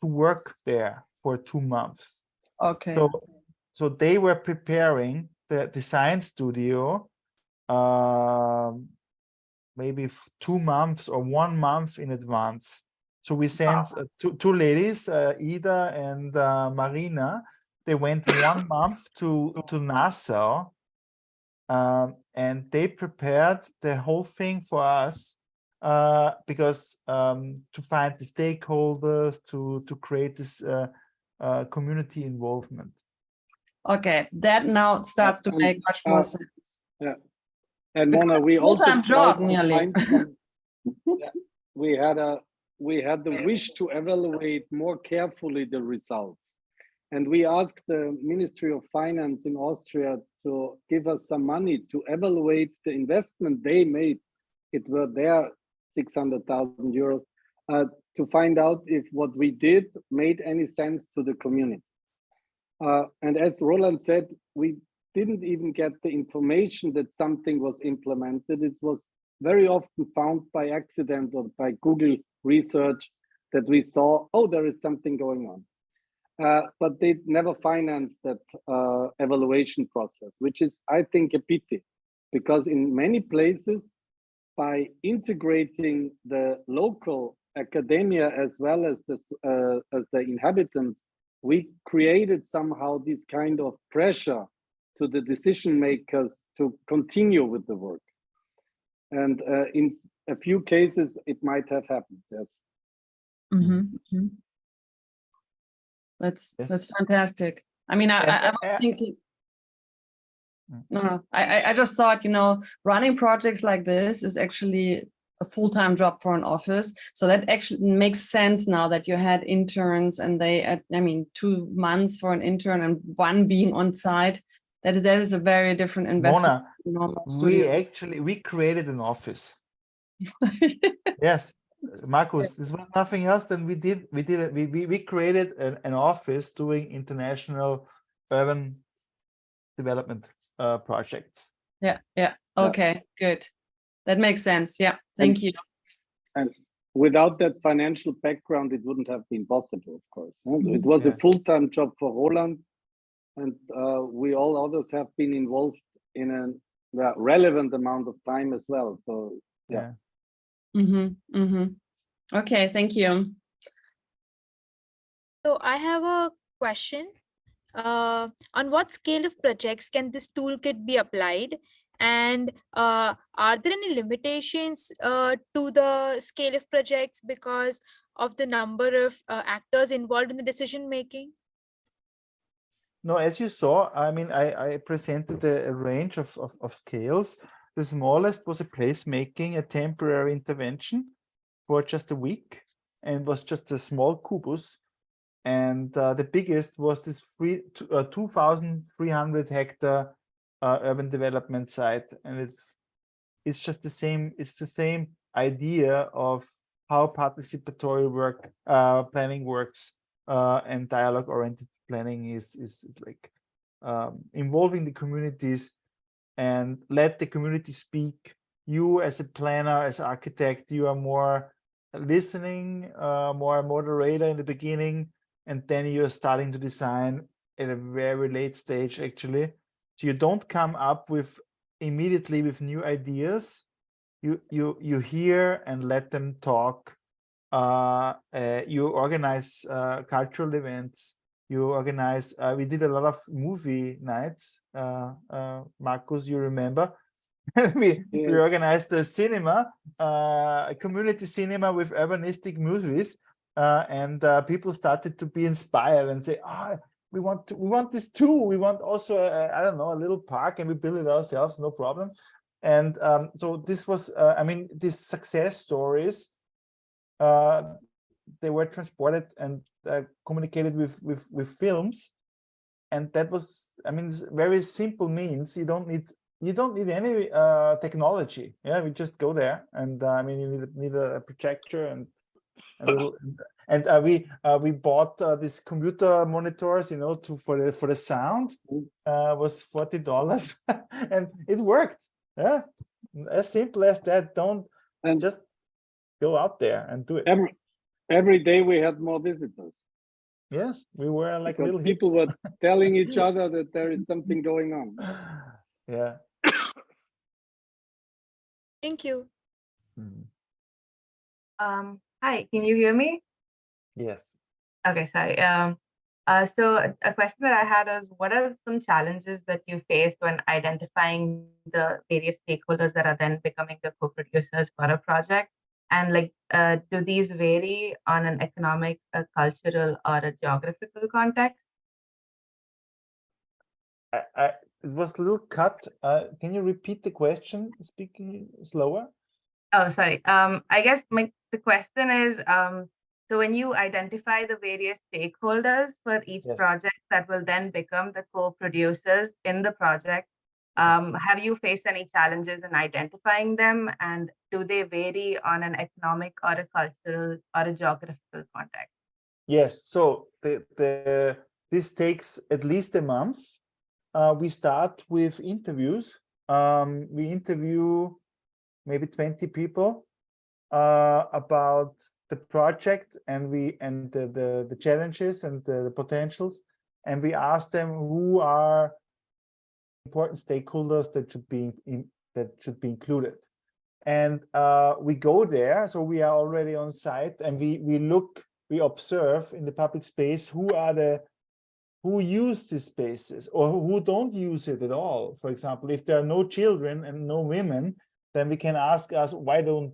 to work there for 2 months. Okay. So they were preparing the design studio maybe 2 months or 1 month in advance. So we sent two ladies, Ida and Marina. They went 1 month to Nassau and they prepared the whole thing for us because to find the stakeholders, to create this community involvement. Okay, that now starts to make much more sense. Yeah, and Because Mona, we also full-time tried job to nearly. find some. Yeah, we had the wish to evaluate more carefully the results, and we asked the Ministry of Finance in Austria to give us some money to evaluate the investment they made. It were their 600,000 euros to find out if what we did made any sense to the community. And as Roland said, we didn't even get the information that something was implemented. It was very often found by accident or by Google research that we saw, oh, there is something going on. But they never financed that evaluation process, which is, I think, a pity, because in many places, by integrating the local academia as well as the inhabitants, we created somehow this kind of pressure to the decision makers to continue with the work. And in a few cases, it might have happened, yes. That's Yes. fantastic. I mean, I was thinking, no, I just thought, you know, running projects like this is actually a full-time job for an office. So that actually makes sense now that you had interns and I mean, 2 months for an intern and 1 being on site. That is a very different investment. Mona, we created an office. Yes, Marcus, this was nothing else than we created an office doing international urban development projects. Yeah. Okay, good. That makes sense. Yeah, thank you. And without that financial background, it wouldn't have been possible, of course. It was a full-time job for Roland, and we all others have been involved in a relevant amount of time as well. So yeah. Okay, thank you. So I have a question. On what scale of projects can this toolkit be applied? And are there any limitations to the scale of projects because of the number of actors involved in the decision making? No, as you saw, I mean, I presented a range of scales. The smallest was a placemaking, a temporary intervention for just a week, and was just a small kubus. And the biggest was this 2,300 hectare urban development site, and it's just the same. It's the same idea of how participatory work planning works, and dialogue-oriented planning is like involving the communities and let the community speak. You as a planner, as architect, you are more listening, more a moderator in the beginning, and then you're starting to design at a very late stage, actually. So you don't come up with immediately with new ideas. You hear and let them talk. You organize cultural events. You organize. We did a lot of movie nights. Marcus, you remember? we organized a cinema, a community cinema with urbanistic movies, and people started to be inspired and say, "Ah, we want this too. We want also, I don't know, a little park, and we build it ourselves, no problem." And so this was, I mean, these success stories, they were transported and communicated with films, and that was, I mean, very simple means. You don't need any technology. Yeah, we just go there, and I mean, you need a projector and a little, and we bought these computer monitors, you know, for the sound. Was $40, and it worked. Yeah, as simple as that. Don't just go out there and do it. Every day we had more visitors. Yes, we were like because little people were telling each other that there is something going on. Yeah. Thank you. Hi, can you hear me? Yes. Okay, sorry. So a question that I had is, what are some challenges that you faced when identifying the various stakeholders that are then becoming the co-producers for a project? And like, do these vary on an economic, a cultural, or a geographical context? It was a little cut. Can you repeat the question, speaking slower? Oh, sorry. I guess the question is, so when you identify the various stakeholders for each Yes. project that will then become the co-producers in the project, have you faced any challenges in identifying them, and do they vary on an economic or a cultural or a geographical context? Yes. So this takes at least a month. We start with interviews. We interview maybe 20 people about the project and the challenges and the potentials, and we ask them who are important stakeholders that should be included. And we go there, so we are already on site, and we observe in the public space who use these spaces or who don't use it at all. For example, if there are no children and no women, then we can ask us, why don't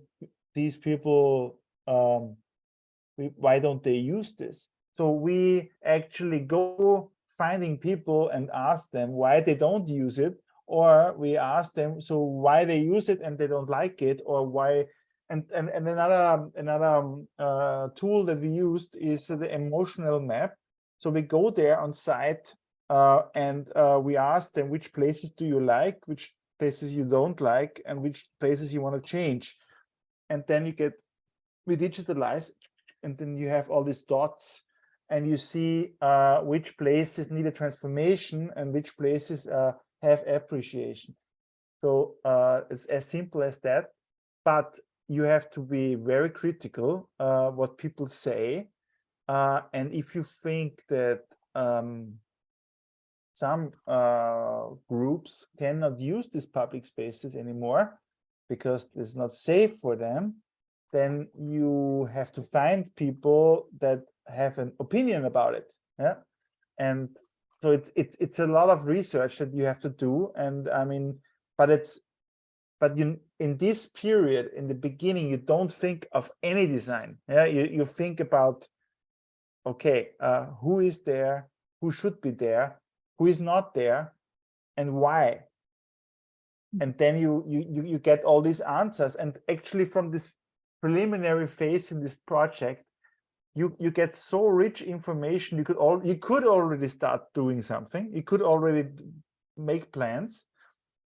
these people, why don't they use this? So we actually go finding people and ask them why they don't use it, or we ask them so why they use it and they don't like it, or why. And another tool that we used is the emotional map. So we go there on site and we ask them, which places do you like, which places you don't like, and which places you want to change. And then we digitalize, and then you have all these dots, and you see which places need a transformation and which places have appreciation. So it's as simple as that, but you have to be very critical what people say. And if you think that some groups cannot use these public spaces anymore because it's not safe for them, then you have to find people that have an opinion about it. Yeah, and so it's a lot of research that you have to do. And I mean, but you in this period in the beginning, you don't think of any design. Yeah, you think about, okay, who is there, who should be there, who is not there, and why. And then you get all these answers. And actually from this preliminary phase in this project, you get so rich information. You could already start doing something. You could already make plans,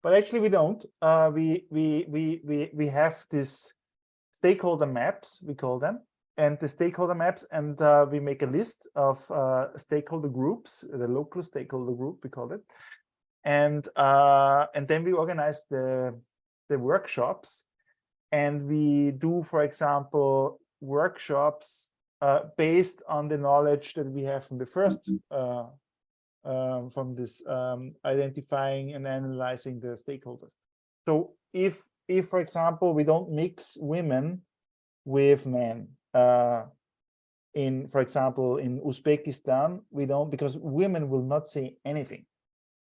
but actually we don't. We have this stakeholder maps, we call them, and the stakeholder maps, and we make a list of stakeholder groups, the local stakeholder group, we call it, and then we organize the workshops, and we do, for example, workshops based on the knowledge that we have from the first from this identifying and analyzing the stakeholders. So if for example we don't mix women with men, for example in Uzbekistan, we don't, because women will not say anything.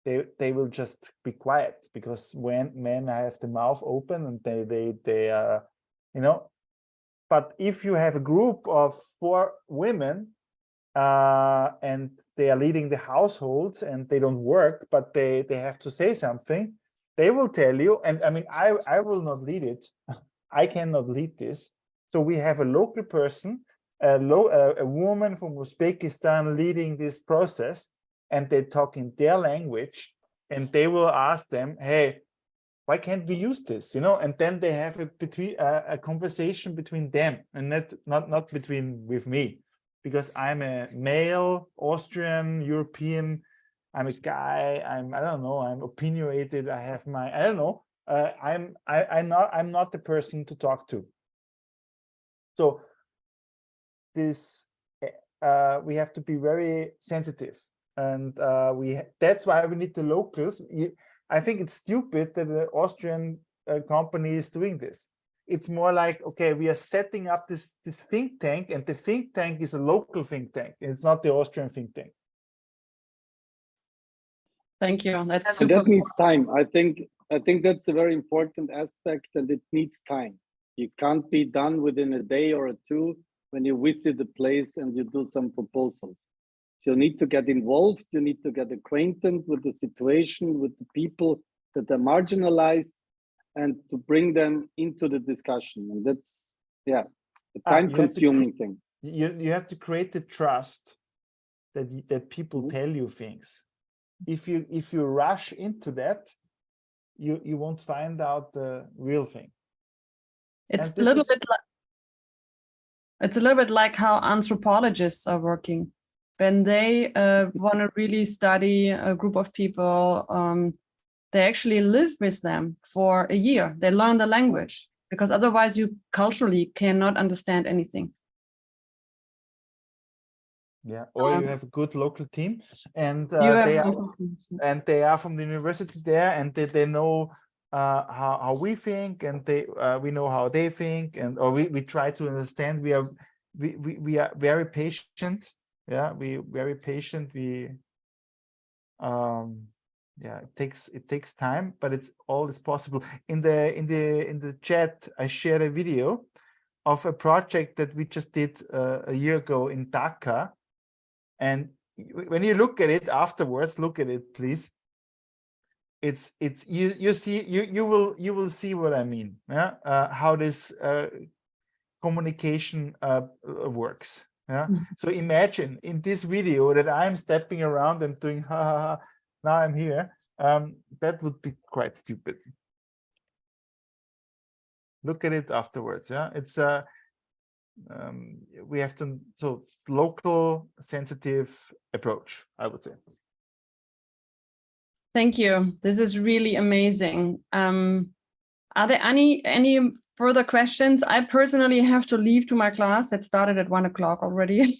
They will just be quiet, because when men have the mouth open and they you know. But if you have a group of 4 women and they are leading the households and they don't work, but they have to say something, they will tell you. And I mean, I will not lead it. I cannot lead this. So we have a local person, a woman from Uzbekistan leading this process, and they talk in their language, and they will ask them, hey, why can't we use this? You know, and then they have a conversation between them, and not with me, because I'm a male, Austrian, European. I'm a guy. I don't know. I'm opinionated. I have my, I don't know. I'm not the person to talk to. So this we have to be very sensitive, and that's why we need the locals. I think it's stupid that the Austrian company is doing this. it's more like, okay, we are setting up this think tank, and the think tank is a local think tank. It's not the Austrian think tank. Thank you. That's And super that needs time. I think that's a very important aspect, and it needs time. You can't be done within a day or two when you visit the place and you do some proposals. So you need to get involved, you need to get acquainted with the situation, with the people that are marginalized, and to bring them into the discussion. And that's, yeah, a time-consuming thing. You have to create the trust that people tell you things. If you rush into that, you won't find out the real thing. It's a little bit like how anthropologists are working. When they want to really study a group of people, they actually live with them for a year. They learn the language, because otherwise you culturally cannot understand anything. Yeah, or you have a good local team, and they are from the university there, and they know how we think, and we know how they think, and or we try to understand. We are very patient. Yeah, we very patient. Yeah, it takes time, but it's always possible. In the chat, I shared a video of a project that we just did a year ago in Dhaka. And when you look at it afterwards, look at it, please. You will see what I mean. Yeah, how this communication works. Yeah. So imagine in this video that I'm stepping around and doing ha ha ha. Now I'm here. That would be quite stupid. Look at it afterwards. Yeah, it's we have to local sensitive approach, I would say. Thank you. This is really amazing. Are there any further questions? I personally have to leave to my class. It started at 1 o'clock already.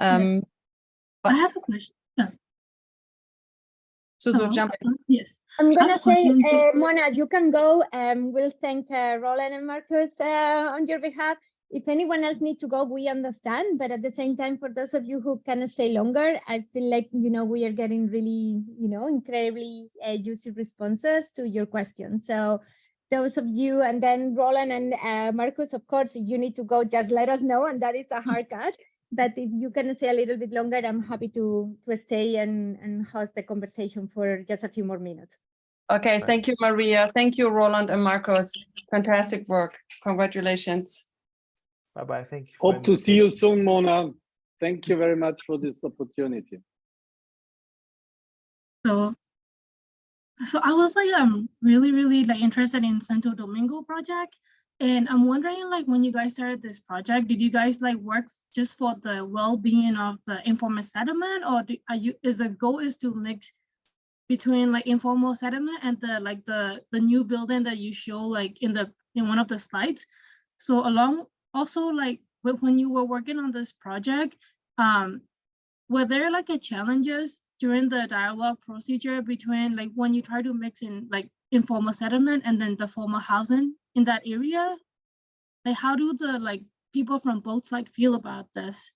Yes. I have a question. So jump in. Yes. I'm gonna say, Mona, you can go. We'll thank Roland and Marcus on your behalf. If anyone else needs to go, we understand. But at the same time, for those of you who can stay longer, I feel like, we are getting really, incredibly juicy responses to your questions. So those of you, and then Roland and Marcus, of course, if you need to go, just let us know. And that is a hard cut. But if you can stay a little bit longer, I'm happy to stay and host the conversation for just a few more minutes. Okay, thank you, Maria. Thank you, Roland and Marcos. Fantastic work. Congratulations. Bye-bye. Thank you. Hope to see you soon, Mona. Thank you very much for this opportunity. So I was like, really interested in Santo Domingo project. And I'm wondering, when you guys started this project, did you guys work just for the well-being of the informal settlement, or is the goal is to mix between informal settlement and the new building that you show in one of the slides? So when you were working on this project, were there challenges during the dialogue procedure between when you try to mix in informal settlement and then the formal housing in that area? How do the people from both sides feel about this?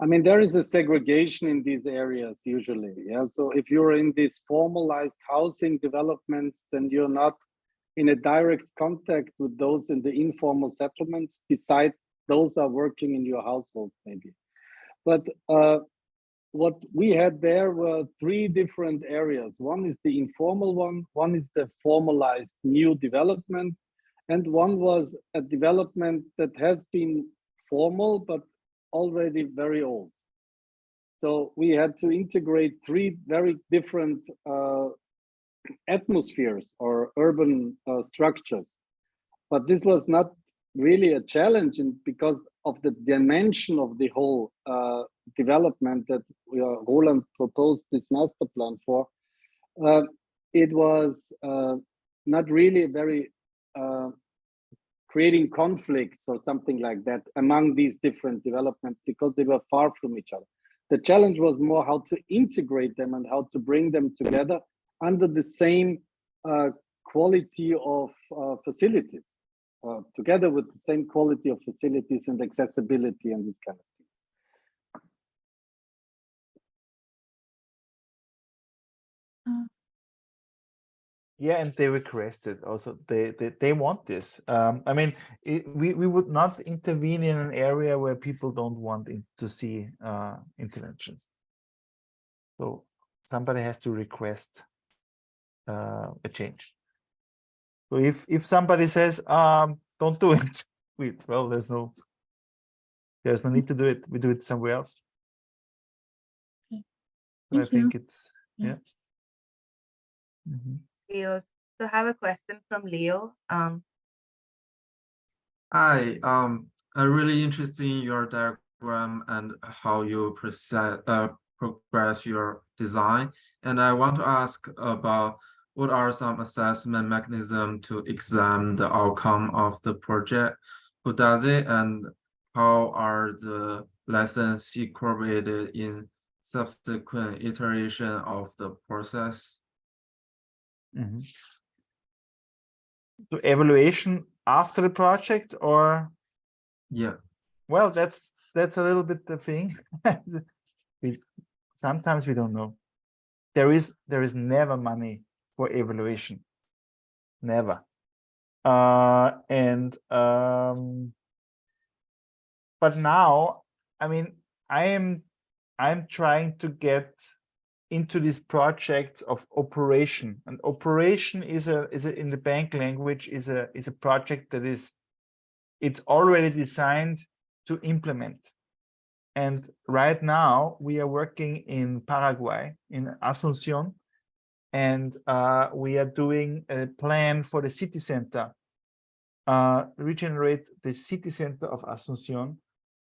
I mean, there is a segregation in these areas usually. Yeah. So if you're in these formalized housing developments, then you're not in a direct contact with those in the informal settlements, besides those are working in your household maybe. But what we had there were 3 different areas. One is the informal one is the formalized new development, and one was a development that has been formal but already very old. So we had to integrate 3 very different atmospheres or urban structures. But this was not really a challenge because of the dimension of the whole development that Roland proposed this master plan for. It was not really very creating conflicts or something like that among these different developments because they were far from each other. The challenge was more how to integrate them and how to bring them together under the same quality of facilities, together with the same quality of facilities and accessibility and this kind of thing. Yeah, and they requested also, they want this. I mean, we would not intervene in an area where people don't want to see interventions. So somebody has to request a change. So if somebody says, don't do it, well, there's no need to do it. We do it somewhere else. Okay. So I Thank you. think it's, Yeah. yeah. Mhm. We also have a question from Leo. Hi, I really interested in your diagram and how you progress your design. And I want to ask about what are some assessment mechanisms to examine the outcome of the project? Who does it, and how are the lessons incorporated in subsequent iteration of the process? Mhm. So evaluation after the project, or Yeah. well, that's a little bit the thing. Sometimes we don't know. There is never money for evaluation, never. But now, I mean, I'm trying to get into this project of operation, and operation is a in the bank language is a project that it's already designed to implement. And right now we are working in Paraguay, in Asunción, and we are doing a plan for the city center, regenerate the city center of Asunción,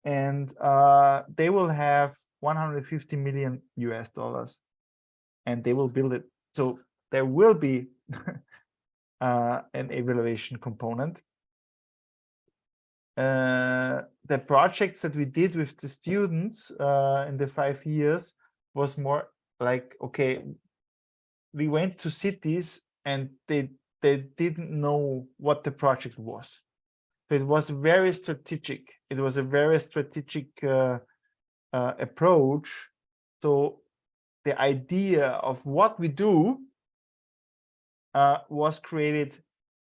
and they will have $150 million US, and they will build it. So there will be an evaluation component. The projects that we did with the students in the 5 years was more like, okay, we went to cities and they didn't know what the project was. So it was very strategic. It was a very strategic approach. So the idea of what we do was created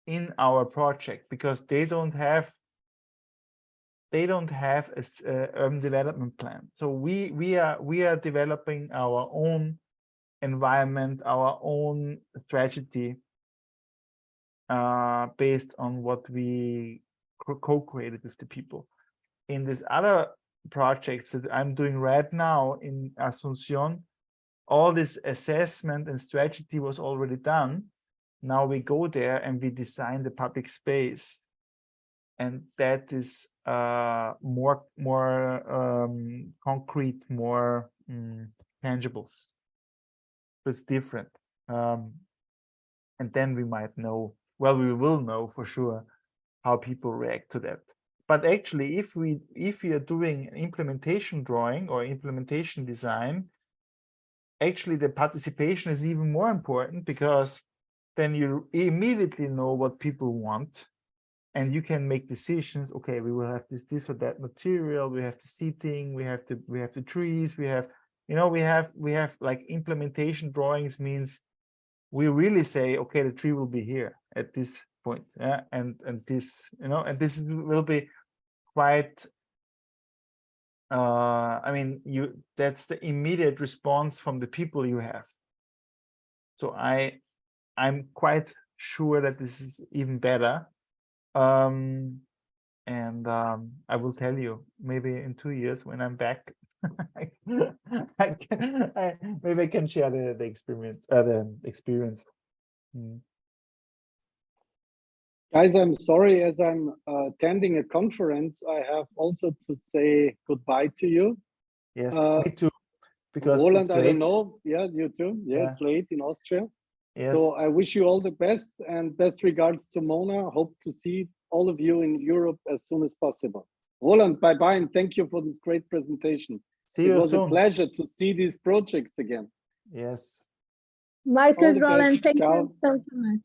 in our project, because they don't have a urban development plan. So we are developing our own environment, our own strategy based on what we co-created with the people. In this other projects that I'm doing right now in Asunción, all this assessment and strategy was already done. Now we go there and we design the public space, and that is more concrete, more tangible. So it's different, and then we might know. Well, we will know for sure how people react to that. But actually, if you are doing an implementation drawing or implementation design, actually the participation is even more important, because then you immediately know what people want, and you can make decisions. Okay, we will have this or that material, we have the seating, we have the trees, we have, you know, we have like implementation drawings means we really say, okay, the tree will be here at this point, yeah, and this, you know, and this will be quite I mean, that's the immediate response from the people you have. So I'm quite sure that this is even better. And I will tell you maybe in 2 years when I'm back, maybe I can share the experience. Guys, I'm sorry, as I'm attending a conference, I have also to say goodbye to you. Yes, me too. Because Roland, it's I don't late. know. Yeah, you too. Yeah, Yeah. it's late in Austria. Yes. So I wish you all the best, and best regards to Mona. Hope to see all of you in Europe as soon as possible. Roland, bye-bye, and thank you for this great presentation. See It you was soon. a pleasure to see these projects again. Yes. Marcus, the Roland, best. thank Ciao. you so much.